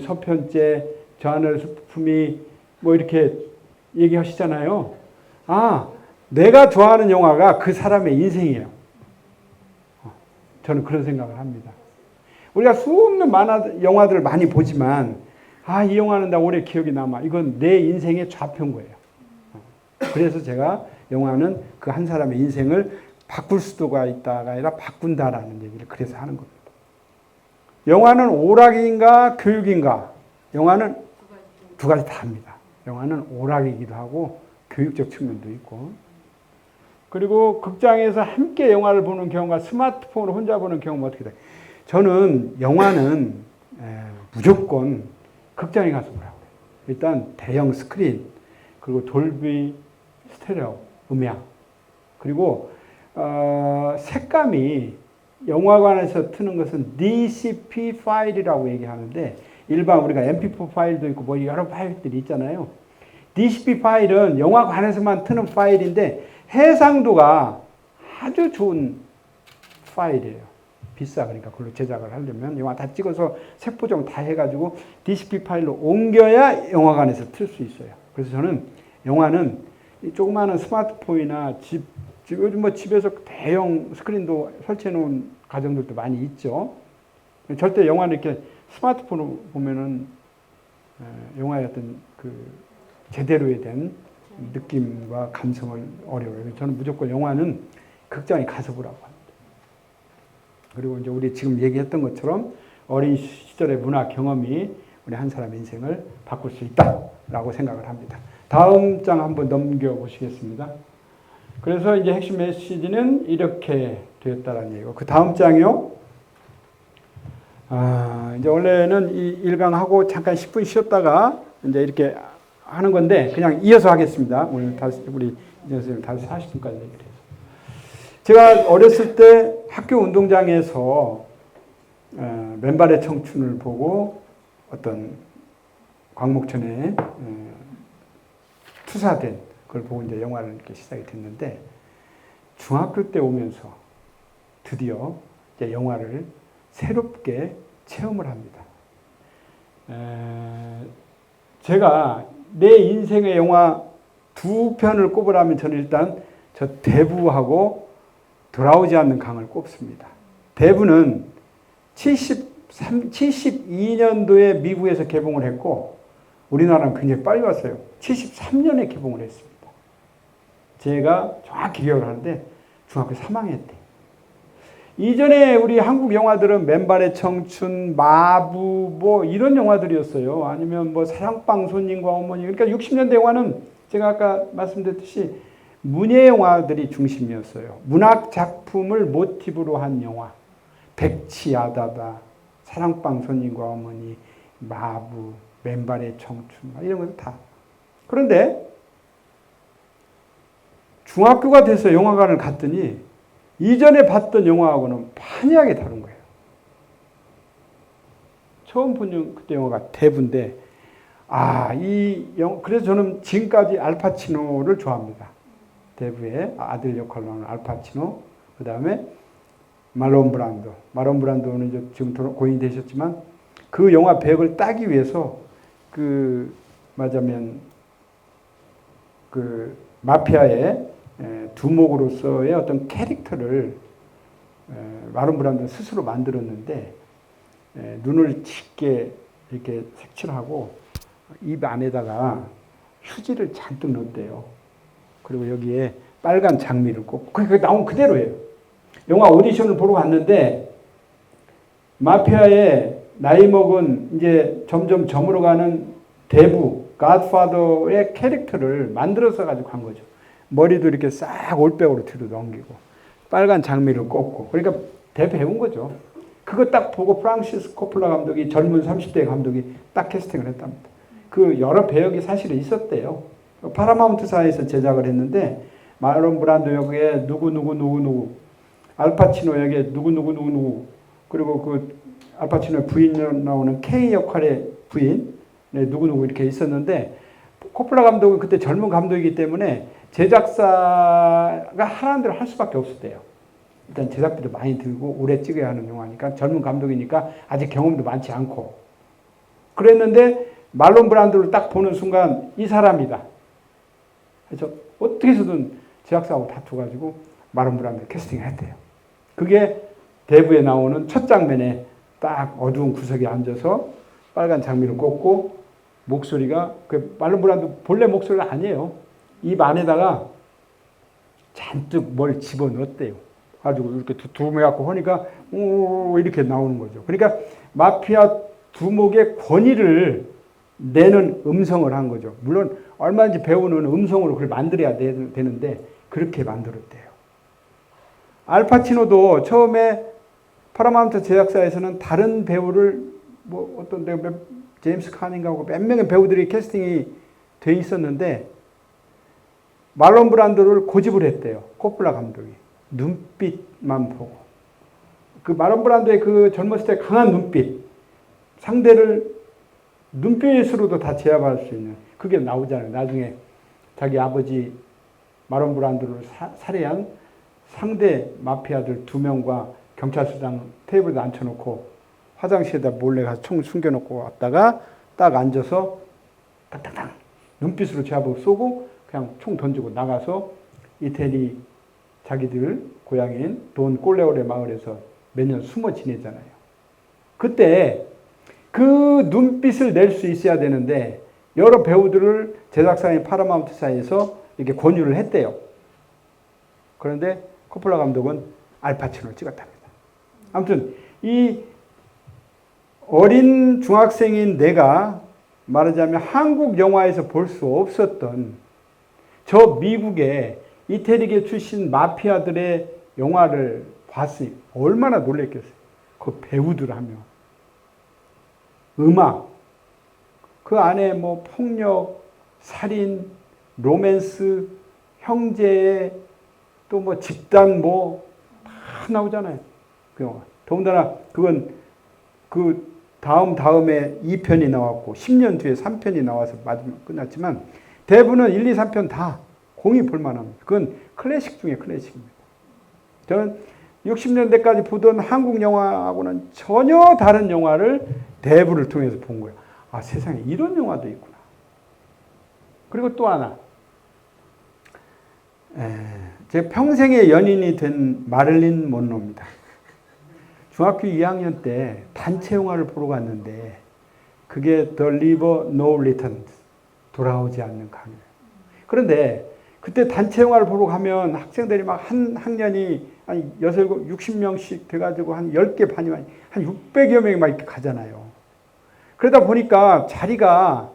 서편제, 저 하늘 스품이 이렇게 얘기하시잖아요. 아, 내가 좋아하는 영화가 그 사람의 인생이에요. 저는 그런 생각을 합니다. 우리가 수없는 영화들을 많이 보지만 이 영화는 나 오래 기억이 남아. 이건 내 인생의 좌표인 거예요. 그래서 제가 영화는 그 한 사람의 인생을 바꿀 수도가 있다가 아니라 바꾼다라는 얘기를 그래서 하는 겁니다. 영화는 오락인가 교육인가? 영화는 두 가지 다 합니다. 영화는 오락이기도 하고 교육적 측면도 있고. 그리고 극장에서 함께 영화를 보는 경우가 스마트폰으로 혼자 보는 경우가 어떻게 돼요? 저는 영화는 무조건 극장에 가서 보라고 해요. 일단 대형 스크린, 그리고 돌비 스테레오 음향, 그리고 색감이 영화관에서 트는 것은 DCP 파일이라고 얘기하는데 일반 우리가 MP4 파일도 있고 여러 파일들이 있잖아요. DCP 파일은 영화관에서만 트는 파일인데 해상도가 아주 좋은 파일이에요. 비싸. 그러니까 그걸로 제작을 하려면 영화 다 찍어서 색보정 다 해가지고 DCP 파일로 옮겨야 영화관에서 틀 수 있어요. 그래서 저는 영화는 이 조그마한 스마트폰이나 요즘 집에서 대형 스크린도 설치해 놓은 가정들도 많이 있죠. 절대 영화는 이렇게 스마트폰으로 보면은 영화의 어떤 그 제대로에 대한 느낌과 감성을 어려워요. 저는 무조건 영화는 극장에 가서 보라고 합니다. 그리고 이제 우리 지금 얘기했던 것처럼 어린 시절의 문화 경험이 우리 한 사람의 인생을 바꿀 수 있다라고 생각을 합니다. 다음 장 한번 넘겨보시겠습니다. 그래서 이제 핵심 메시지는 이렇게 되었다라는 얘기고, 그 다음 장이요. 이제 원래는 이 1강 하고 잠깐 10분 쉬었다가 이제 이렇게 하는 건데, 그냥 이어서 하겠습니다. 오늘 다시, 우리 선생님 다시 40분까지 얘기를 해서. 제가 어렸을 때 학교 운동장에서 맨발의 청춘을 보고 어떤 광목천에 투사된 그걸 보고 이제 영화를 이렇게 시작이 됐는데, 중학교 때 오면서 드디어 이제 영화를 새롭게 체험을 합니다. 제가 내 인생의 영화 두 편을 꼽으라면 저는 일단 저 대부하고 돌아오지 않는 강을 꼽습니다. 대부는 72년도에 미국에서 개봉을 했고, 우리나라는 굉장히 빨리 왔어요. 73년에 개봉을 했습니다. 제가 정확히 기억을 하는데 중학교 3학년 때. 이전에 우리 한국 영화들은 맨발의 청춘, 마부 뭐 이런 영화들이었어요. 아니면 뭐 사랑방 손님과 어머니. 그러니까 60년대 영화는 제가 아까 말씀드렸듯이 문예 영화들이 중심이었어요. 문학 작품을 모티브로 한 영화. 백치야다다, 사랑방 손님과 어머니, 마부, 맨발의 청춘 이런 것들 다. 그런데 중학교가 돼서 영화관을 갔더니 이전에 봤던 영화하고는 판이하게 다른 거예요. 처음 본 그때 영화가 대부인데, 그래서 저는 지금까지 알파치노를 좋아합니다. 대부의 아들 역할로 하는 알파치노, 그 다음에 말론 브란도. 말론 브란도는 이제 지금 고인이 되셨지만 그 영화 배역을 따기 위해서 말하자면 마피아의 두목으로서의 어떤 캐릭터를 말론 브란도 스스로 만들었는데, 눈을 짙게 이렇게 색칠하고 입 안에다가 휴지를 잔뜩 넣었대요. 그리고 여기에 빨간 장미를 꽂고, 그게 나온 그대로예요. 영화 오디션을 보러 갔는데 마피아의 나이 먹은 이제 점점 저물어가는 대부, 갓파더의 캐릭터를 만들어서 가지고 간 거죠. 머리도 이렇게 싹 올백으로 뒤로 넘기고 빨간 장미를 꽂고, 그러니까 대배운 거죠. 그거 딱 보고 프란시스 코폴라 감독이, 젊은 30대 감독이 딱 캐스팅을 했답니다. 그 여러 배역이 사실은 있었대요. 파라마운트사에서 제작을 했는데 마론 브란도 역에 누구 알파치노 역에 누구 그리고 그 알파치노의 부인 나오는 K 역할의 부인 누구 이렇게 있었는데, 코폴라 감독은 그때 젊은 감독이기 때문에 제작사가 하라는 대로 할 수밖에 없었대요. 일단 제작비도 많이 들고 오래 찍어야 하는 영화니까, 젊은 감독이니까 아직 경험도 많지 않고 그랬는데, 말론 브란도를 딱 보는 순간 이 사람이다. 그래서 어떻게 해서든 제작사하고 다투가지고 말론 브란도 캐스팅을 했대요. 그게 대부에 나오는 첫 장면에 딱 어두운 구석에 앉아서 빨간 장미를 꽂고, 목소리가 말론 브란도 본래 목소리가 아니에요. 입 안에다가 잔뜩 뭘 집어넣었대요. 가지고 이렇게 두매갖고 하니까 이렇게 나오는 거죠. 그러니까 마피아 두목의 권위를 내는 음성을 한 거죠. 물론 얼마든지 배우는 음성으로 그걸 만들어야 되는데 그렇게 만들었대요. 알파치노도 처음에 파라마운트 제작사에서는 다른 배우를 어떤 제임스 카닝하고 몇 명의 배우들이 캐스팅이 돼 있었는데 말론 브란도를 고집을 했대요. 코폴라 감독이. 눈빛만 보고. 그 말론 브란도의 그 젊었을 때 강한 눈빛, 상대를 눈빛으로도 다 제압할 수 있는 그게 나오잖아요. 나중에 자기 아버지 말론 브란도를 살해한 상대 마피아들 2명과 경찰서장 테이블에 앉혀놓고 화장실에다 몰래 가서 총 숨겨놓고 왔다가 딱 앉아서 탁탁탁 눈빛으로 제압하고 쏘고 그냥 총 던지고 나가서 이태리 자기들 고향인 돈 꼴레오레 마을에서 몇 년 숨어 지내잖아요. 그때 그 눈빛을 낼 수 있어야 되는데 여러 배우들을 제작사인 파라마운트사에서 이렇게 권유를 했대요. 그런데 코폴라 감독은 알파치노를 찍었답니다. 아무튼 이 어린 중학생인 내가 말하자면 한국 영화에서 볼 수 없었던 저 미국의 이태리계 출신 마피아들의 영화를 봤으니 얼마나 놀랬겠어요. 그 배우들 하며 음악, 그 안에 뭐 폭력, 살인, 로맨스, 형제, 또 뭐 집단 뭐 다 나오잖아요. 그 영화. 더군다나 그건 그 다음에 2편이 나왔고 10년 뒤에 3편이 나와서 마지막 끝났지만 대부분은 1, 2, 3편 다 공이 볼만합니다. 그건 클래식 중에 클래식입니다. 저는 60년대까지 보던 한국 영화하고는 전혀 다른 영화를 대부를 통해서 본 거예요. 아, 세상에 이런 영화도 있구나. 그리고 또 하나. 제 평생의 연인이 된 마릴린 먼로입니다. 중학교 2학년 때 단체 영화를 보러 갔는데 그게 The River No Return, 돌아오지 않는 강이에요. 그런데 그때 단체 영화를 보러 가면 학생들이 막 한 학년이 한 6, 7, 60명씩 돼가지고 한 10개 반이 한 600여 명이 막 이렇게 가잖아요. 그러다 보니까 자리가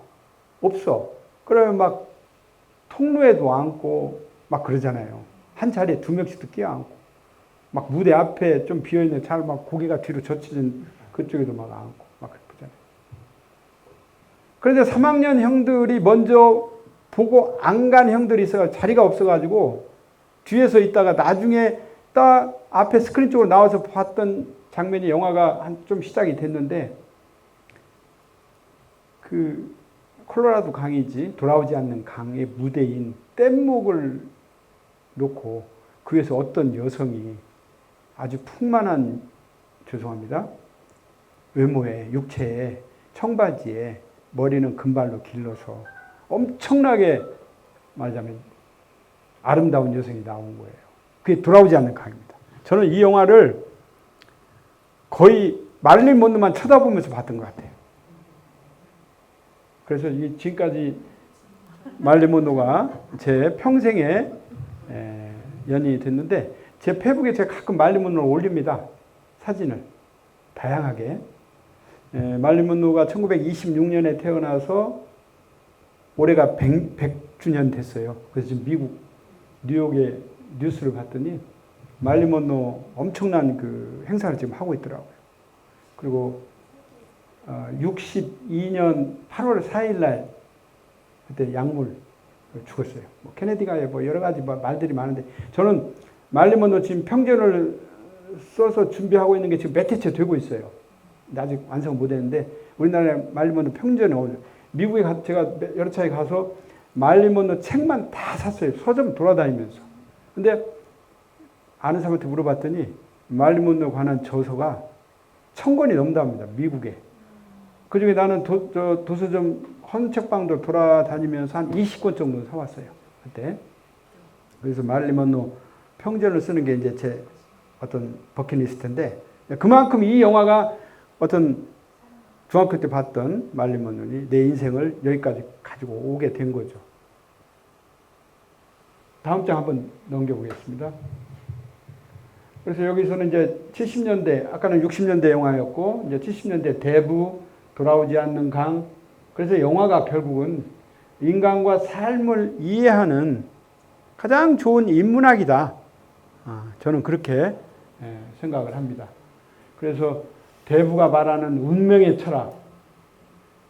없어. 그러면 막 통로에도 앉고 막 그러잖아요. 한 자리에 2명씩도 끼어앉고. 막 무대 앞에 좀 비어있는 잘 막 고개가 뒤로 젖혀진 그쪽에도 막 앉고 막 그러잖아요. 그런데 3학년 형들이 먼저 보고 안 간 형들이 있어서 자리가 없어가지고 뒤에서 있다가 나중에 딱 앞에 스크린 쪽으로 나와서 봤던 장면이 영화가 한 좀 시작이 됐는데 그 콜로라도 강이지 돌아오지 않는 강의 무대인 뗏목을 놓고 그 위에서 어떤 여성이 아주 풍만한, 죄송합니다, 외모에, 육체에, 청바지에 머리는 금발로 길러서 엄청나게 말하자면 아름다운 여성이 나온 거예요. 그게 돌아오지 않는 강입니다. 저는 이 영화를 거의 마릴린 먼로만 쳐다보면서 봤던 것 같아요. 그래서 이 지금까지 마릴린 먼로가 제 평생의 연인이 됐는데 제 페이북에 제가 가끔 마릴린 먼로를 올립니다. 사진을 다양하게. 마릴린 먼로가 1926년에 태어나서 올해가 100주년 됐어요. 그래서 지금 미국 뉴욕의 뉴스를 봤더니 마릴린 먼로 엄청난 그 행사를 지금 하고 있더라고요. 그리고 62년 8월 4일 날 그때 약물 죽었어요. 뭐 케네디가 뭐 여러 가지 말들이 많은데 저는 마릴린 먼로 지금 평전을 써서 준비하고 있는 게 지금 몇 회째 되고 있어요. 아직 완성 못 했는데 우리나라에 마릴린 먼로 평전에 미국에 제가 여러 차례 가서 마릴린 먼로 책만 다 샀어요. 서점 돌아다니면서. 근데 아는 사람한테 물어봤더니 마릴린 먼로 관한 저서가 1000권이 넘는답니다. 미국에. 그중에 나는 도서점 헌책방도 돌아다니면서 한 20권 정도 사왔어요. 그때. 그래서 마릴린 먼로 평전을 쓰는 게 이제 제 어떤 버킷리스트인데 그만큼 이 영화가 어떤 중학교 때 봤던 마릴린 먼로니 내 인생을 여기까지 가지고 오게 된 거죠. 다음 장 한번 넘겨보겠습니다. 그래서 여기서는 이제 70년대, 아까는 60년대 영화였고, 이제 70년대 대부, 돌아오지 않는 강. 그래서 영화가 결국은 인간과 삶을 이해하는 가장 좋은 인문학이다. 저는 그렇게 생각을 합니다. 그래서 대부가 말하는 운명의 철학,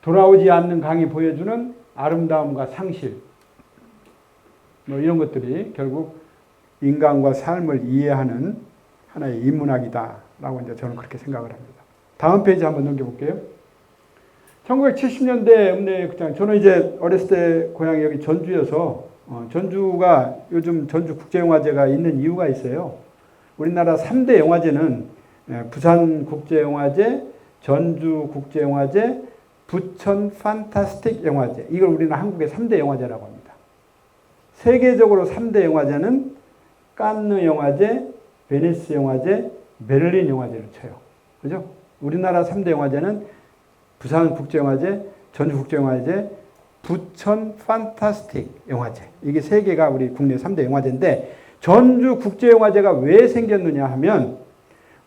돌아오지 않는 강이 보여주는 아름다움과 상실, 뭐 이런 것들이 결국 인간과 삶을 이해하는 하나의 인문학이다라고 이제 저는 그렇게 생각을 합니다. 다음 페이지 한번 넘겨볼게요. 1970년대 음례극장, 저는 이제 어렸을 때 고향이 여기 전주여서 전주가 요즘 전주국제영화제가 있는 이유가 있어요. 우리나라 3대 영화제는 부산국제영화제, 전주국제영화제, 부천 판타스틱 영화제. 이걸 우리는 한국의 3대 영화제라고 합니다. 세계적으로 3대 영화제는 칸느 영화제, 베니스 영화제, 베를린 영화제를 쳐요. 그죠? 우리나라 3대 영화제는 부산국제영화제, 전주국제영화제, 부천 판타스틱 영화제. 이게 세 개가 우리 국내 3대 영화제인데 전주국제영화제가 왜 생겼느냐 하면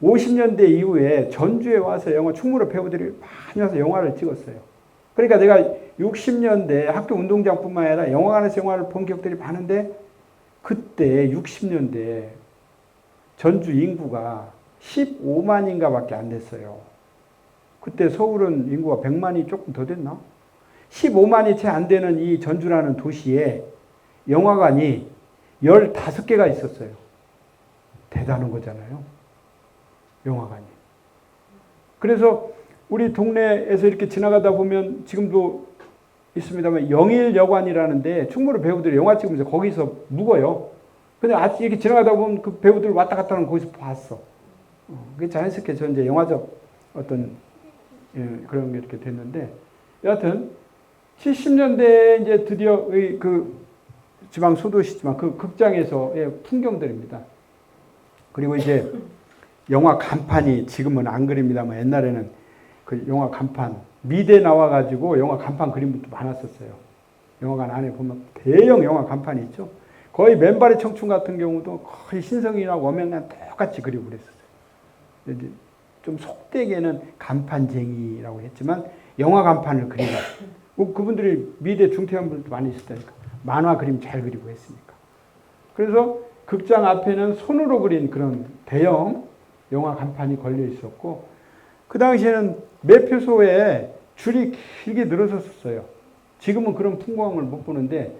50년대 이후에 전주에 와서 영화 충무로 배우들이 많이 와서 영화를 찍었어요. 그러니까 내가 60년대 학교 운동장뿐만 아니라 영화관에서 영화를 본 기억들이 많은데 그때 60년대 전주 인구가 15만인가 밖에 안 됐어요. 그때 서울은 인구가 100만이 조금 더 됐나? 15만이 채 안 되는 이 전주라는 도시에 영화관이 15개가 있었어요. 대단한 거잖아요. 영화관이. 그래서 우리 동네에서 이렇게 지나가다 보면 지금도 있습니다만 영일여관이라는데 충무로 배우들이 영화 찍으면서 거기서 묵어요. 근데 아직 이렇게 지나가다 보면 그 배우들 왔다 갔다 하는 거 거기서 봤어. 그게 자연스럽게 저 이제 영화적 어떤 그런 게 이렇게 됐는데 여하튼 70년대에 이제 드디어 그 지방 소도시지만 그 극장에서의 풍경들입니다. 그리고 이제 영화 간판이 지금은 안 그립니다만 옛날에는 그 영화 간판 미대 나와가지고 영화 간판 그림도 많았었어요. 영화관 안에 보면 대형 영화 간판이 있죠. 거의 맨발의 청춘 같은 경우도 거의 신성이나 원명이랑 똑같이 그리고 그랬었어요. 좀 속되게는 간판쟁이라고 했지만 영화 간판을 그리다. 그분들이 미대 중퇴한 분들도 많이 있었다니까. 만화 그림 잘 그리고 했으니까. 그래서 극장 앞에는 손으로 그린 그런 대형 영화 간판이 걸려 있었고 그 당시에는 매표소에 줄이 길게 늘어섰어요. 지금은 그런 풍광을 못 보는데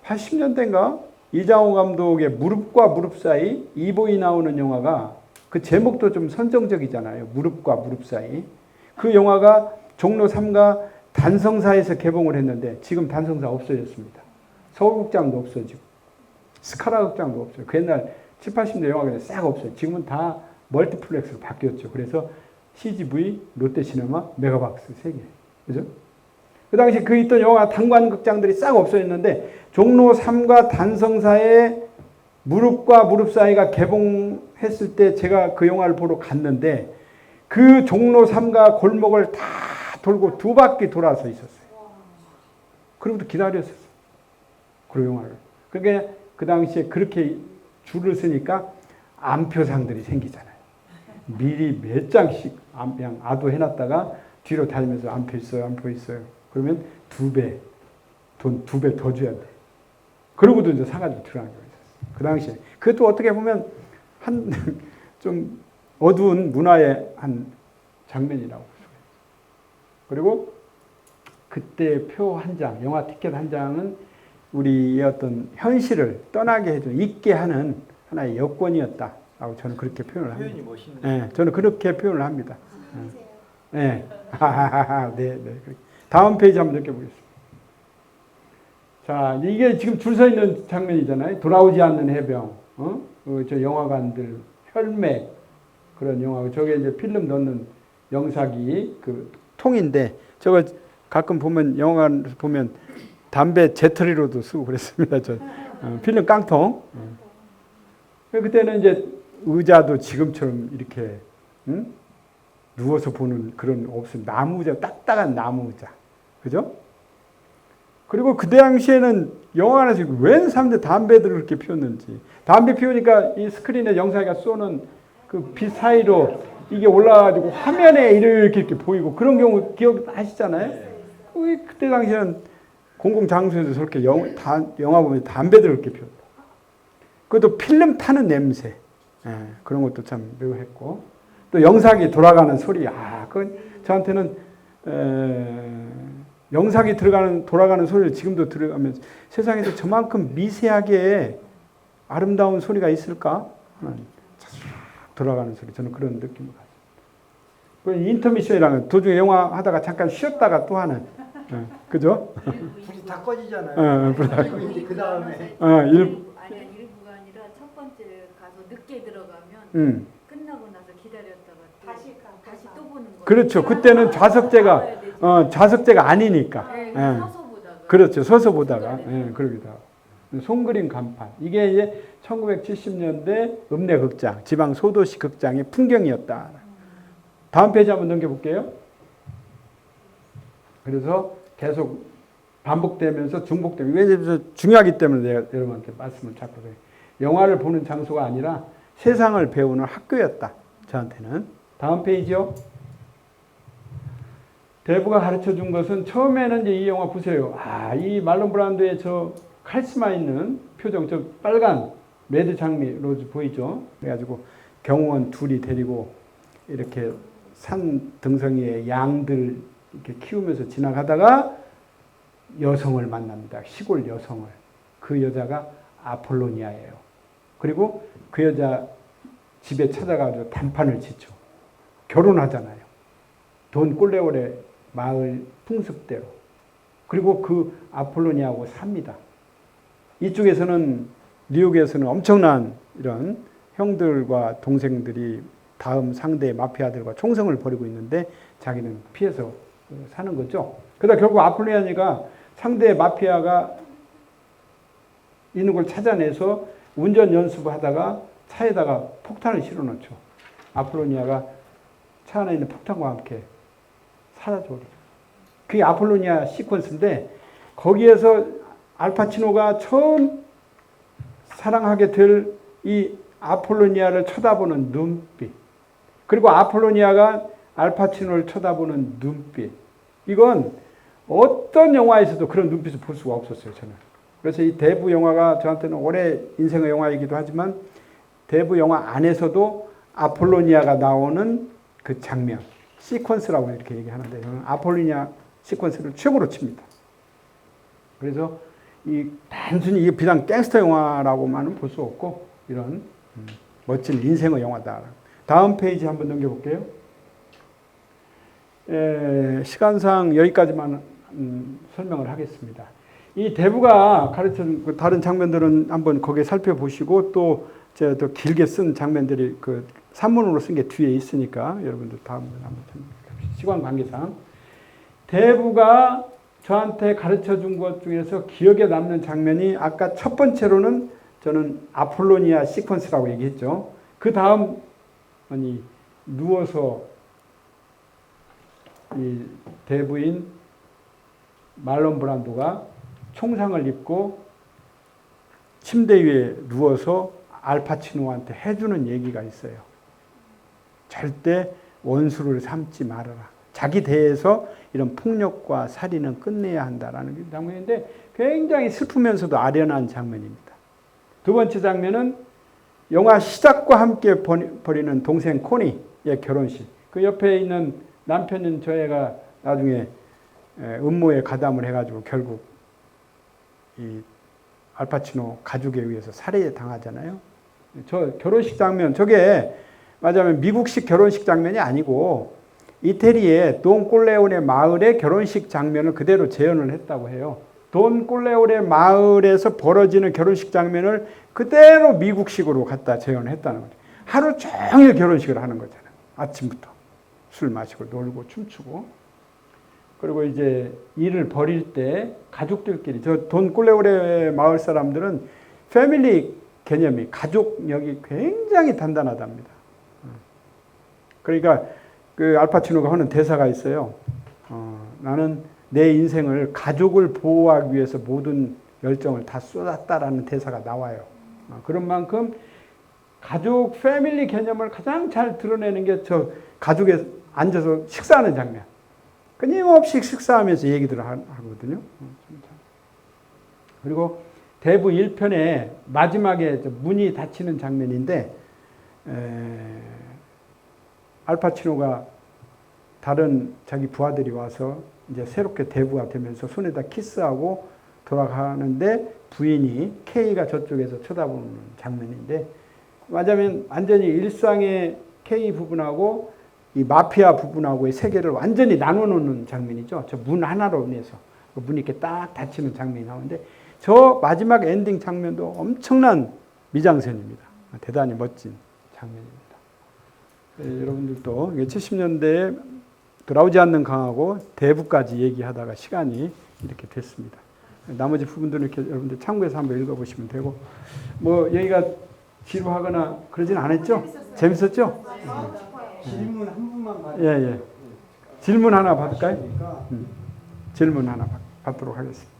80년대인가 이장호 감독의 무릎과 무릎 사이 이보이 나오는 영화가 그 제목도 좀 선정적이잖아요. 무릎과 무릎 사이. 그 영화가 종로 3가 단성사에서 개봉을 했는데 지금 단성사 없어졌습니다. 서울극장도 없어지고 스카라 극장도 없어요. 그 옛날 7, 80년대 영화관에 싹 없어요. 지금은 다 멀티플렉스로 바뀌었죠. 그래서 CGV, 롯데시네마, 메가박스 3개. 그죠? 그 당시 그 있던 영화 단관극장들이 싹 없어졌는데 종로 3과 단성사의 무릎과 무릎 사이가 개봉했을 때 제가 그 영화를 보러 갔는데 그 종로 3가 골목을 다 돌고 2바퀴 돌아서 있었어요. 그리고도 기다렸었어요. 그 영화를. 그러니까 그 당시에 그렇게 줄을 서니까 암표상들이 생기잖아요. 미리 몇 장씩 그냥 아도 해놨다가 뒤로 다니면서 암표 있어요, 암표 있어요. 그러면 2배, 돈 2배 더 줘야 돼. 그러고도 이제 사가지고 들어가는 거예요. 그 당시에. 그것도 어떻게 보면 좀 어두운 문화의 한 장면이라고 볼 수가 있어요. 그리고 그때 표 한 장, 영화 티켓 한 장은 우리의 어떤 현실을 떠나게 해줘, 잊게 하는 하나의 여권이었다라고 저는 그렇게 표현을 합니다. 표현이 멋있네요. 네, 저는 그렇게 표현을 합니다. 네. 네. 다음 페이지 한번 느껴보겠습니다. 자, 이게 지금 줄 서 있는 장면이잖아요. 돌아오지 않는 해병, 저 영화관들, 혈맥, 그런 영화. 저게 이제 필름 넣는 영사기, 그 통인데, 저거 가끔 보면, 영화관 보면 담배 재터리로도 쓰고 그랬습니다. 저, 필름 깡통. 그때는 이제 의자도 지금처럼 이렇게, 누워서 보는 그런 없습니다. 나무 의자, 딱딱한 나무 의자. 그죠? 그리고 그 당시에는 영화관에서 웬 사람들 담배들을 그렇게 피웠는지. 담배 피우니까 이 스크린에 영상이가 쏘는 그 빛 사이로 이게 올라가지고 화면에 이렇게 보이고 그런 경우 기억하시잖아요? 그때 당시에는 공공장소에서 저렇게 영화 보면 담배들을 그렇게 피웠다. 그것도 필름 타는 냄새. 그런 것도 참 묘했고. 또 영상이 돌아가는 소리. 그건 저한테는, 영상이 돌아가는 소리를 지금도 들어가면서 세상에서 저만큼 미세하게 아름다운 소리가 있을까? 돌아가는 소리. 저는 그런 느낌을 가져요. 인터미션이라는 도중에 영화 하다가 잠깐 쉬었다가 또 하는. 그죠? 불이 다 꺼지잖아요. 그리고 이제 그 다음에 아니 일부가 아니라 첫 번째 가서 늦게 들어가면 끝나고 나서 기다렸다가 다시 또 보는 거예요. 그렇죠. 그때는 좌석제가 아니니까. 서서 보다가. 그렇죠. 서서 보다가. 그러기도 하고. 손그림 간판. 이게 이제 1970년대 읍내극장, 지방 소도시 극장의 풍경이었다. 다음 페이지 한번 넘겨볼게요. 그래서 계속 반복되면서 중복되면, 왜냐면 중요하기 때문에 내가 여러분한테 말씀을 자꾸 해요. 영화를 보는 장소가 아니라 세상을 배우는 학교였다. 저한테는. 다음 페이지요. 대부가 가르쳐 준 것은 처음에는 이제 이 영화 보세요. 아, 이 말론 브란도의 저 카리스마 있는 표정, 저 빨간 레드 장미 로즈 보이죠? 그래가지고 경호원 둘이 데리고 이렇게 산 등성이에 양들 이렇게 키우면서 지나가다가 여성을 만납니다. 시골 여성을. 그 여자가 아폴로니아예요. 그리고 그 여자 집에 찾아가서 단판을 짓죠. 결혼하잖아요. 돈 꼴레오레 마을 풍습대로. 그리고 그 아폴로니아하고 삽니다. 이쪽에서는 뉴욕에서는 엄청난 이런 형들과 동생들이 다음 상대 마피아들과 총성을 벌이고 있는데 자기는 피해서 사는 거죠. 그러다 결국 아폴로니아가 상대 마피아가 있는 걸 찾아내서 운전 연습하다가 차에다가 폭탄을 실어놓죠. 아폴로니아가 차 안에 있는 폭탄과 함께 사라져버리죠. 그게 아폴로니아 시퀀스인데 거기에서 알파치노가 처음 사랑하게 될 이 아폴로니아를 쳐다보는 눈빛, 그리고 아폴로니아가 알파치노를 쳐다보는 눈빛, 이건 어떤 영화에서도 그런 눈빛을 볼 수가 없었어요, 저는. 그래서 이 대부 영화가 저한테는 올해 인생의 영화이기도 하지만 대부 영화 안에서도 아폴로니아가 나오는 그 장면, 시퀀스라고 이렇게 얘기하는데 저는 아폴로니아 시퀀스를 최고로 칩니다. 그래서 이 단순히 이게 비단 갱스터 영화라고만은 볼 수 없고 이런 멋진 인생의 영화다. 다음 페이지 한번 넘겨볼게요. 시간상 여기까지만 설명을 하겠습니다. 이 대부가 가르친 그 다른 장면들은 한번 거기에 살펴보시고 또 제가 더 길게 쓴 장면들이 그 산문으로 쓴 게 뒤에 있으니까 여러분들 다음에 한번 시간 관계상 대부가 저한테 가르쳐 준 것 중에서 기억에 남는 장면이 아까 첫 번째로는 저는 아폴로니아 시퀀스라고 얘기했죠. 그 다음 아니 누워서 이 대부인 말론 브란도가 총상을 입고 침대 위에 누워서 알파치노한테 해주는 얘기가 있어요. 절대 원수를 삼지 말아라. 자기 대에서 이런 폭력과 살인은 끝내야 한다라는 장면인데 굉장히 슬프면서도 아련한 장면입니다. 두 번째 장면은 영화 시작과 함께 벌이는 동생 코니의 결혼식. 그 옆에 있는 남편인 저 애가 나중에 음모에 가담을 해가지고 결국 이 알파치노 가족에 의해서 살해 당하잖아요. 저 결혼식 장면, 저게 맞아면 미국식 결혼식 장면이 아니고 이태리의 돈 꼴레오네 마을의 결혼식 장면을 그대로 재현을 했다고 해요. 돈 꼴레오네 마을에서 벌어지는 결혼식 장면을 그대로 미국식으로 갖다 재현했다는 거죠. 하루 종일 결혼식을 하는 거잖아요. 아침부터 술 마시고 놀고 춤추고. 그리고 이제 일을 벌일 때 가족들끼리, 저 돈 꼴레오네 마을 사람들은 패밀리 개념이, 가족력이 굉장히 단단하답니다. 그러니까 그 알파치노가 하는 대사가 있어요. 나는 내 인생을 가족을 보호하기 위해서 모든 열정을 다 쏟았다라는 대사가 나와요. 그런 만큼 가족, 패밀리 개념을 가장 잘 드러내는 게 저 가족에 앉아서 식사하는 장면. 끊임없이 식사하면서 얘기들을 하거든요. 그리고 대부 1편의 마지막에 문이 닫히는 장면인데 알파치노가 다른 자기 부하들이 와서 이제 새롭게 대부가 되면서 손에다 키스하고 돌아가는데 부인이 K가 저쪽에서 쳐다보는 장면인데 맞으면 완전히 일상의 K 부분하고 이 마피아 부분하고의 세계를 완전히 나눠놓는 장면이죠. 저 문 하나로 인해서 문이 이렇게 딱 닫히는 장면이 나오는데 저 마지막 엔딩 장면도 엄청난 미장센입니다. 대단히 멋진 장면입니다. 여러분들도 70년대에 돌아오지 않는 강하고 대부까지 얘기하다가 시간이 이렇게 됐습니다. 나머지 부분들은 이렇게 여러분들 참고해서 한번 읽어보시면 되고 뭐 여기가 지루하거나 그러진 않았죠? 재밌었죠? 질문 한 분만 받 예. 질문 하나 받을까요? 질문 하나 받도록 하겠습니다.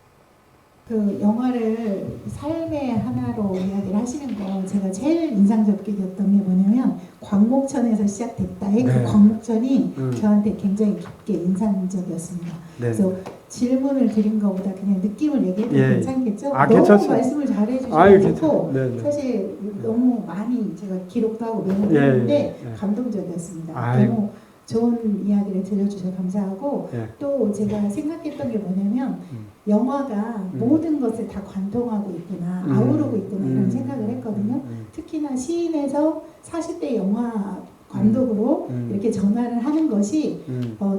그 영화를 삶의 하나로 이야기를 하시는 거 제가 제일 인상적이었던 게 뭐냐면 광목천에서 시작됐다의 네. 그 광목천이 음. 저한테 굉장히 깊게 인상적이었습니다. 네. 그래서 질문을 드린 것보다 그냥 느낌을 얘기해도 예. 괜찮겠죠? 아, 너무 괜찮습니다. 말씀을 잘해주셔서 아유, 좋고 네, 네. 사실 너무 많이 제가 기록도 하고 메모를 예, 했는데 예, 예. 감동적이었습니다. 아이고. 너무 좋은 이야기를 들려주셔서 감사하고 예. 또 제가 생각했던 게 뭐냐면 영화가 모든 것을 다 관통하고 있구나, 아우르고 있구나 이런 생각을 했거든요. 특히나 시인에서 40대 영화 감독으로 이렇게 전환을 하는 것이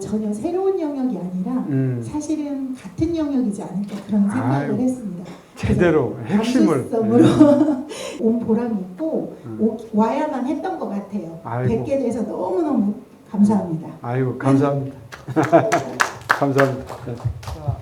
전혀 새로운 영역이 아니라 사실은 같은 영역이지 않을까 그런 생각을 아유, 했습니다. 제대로 핵심을. 감수성으로 온 보람이 있고 와야만 했던 것 같아요. 아이고. 뵙게 돼서 너무너무 감사합니다. 아이고, 감사합니다. 감사합니다. 네.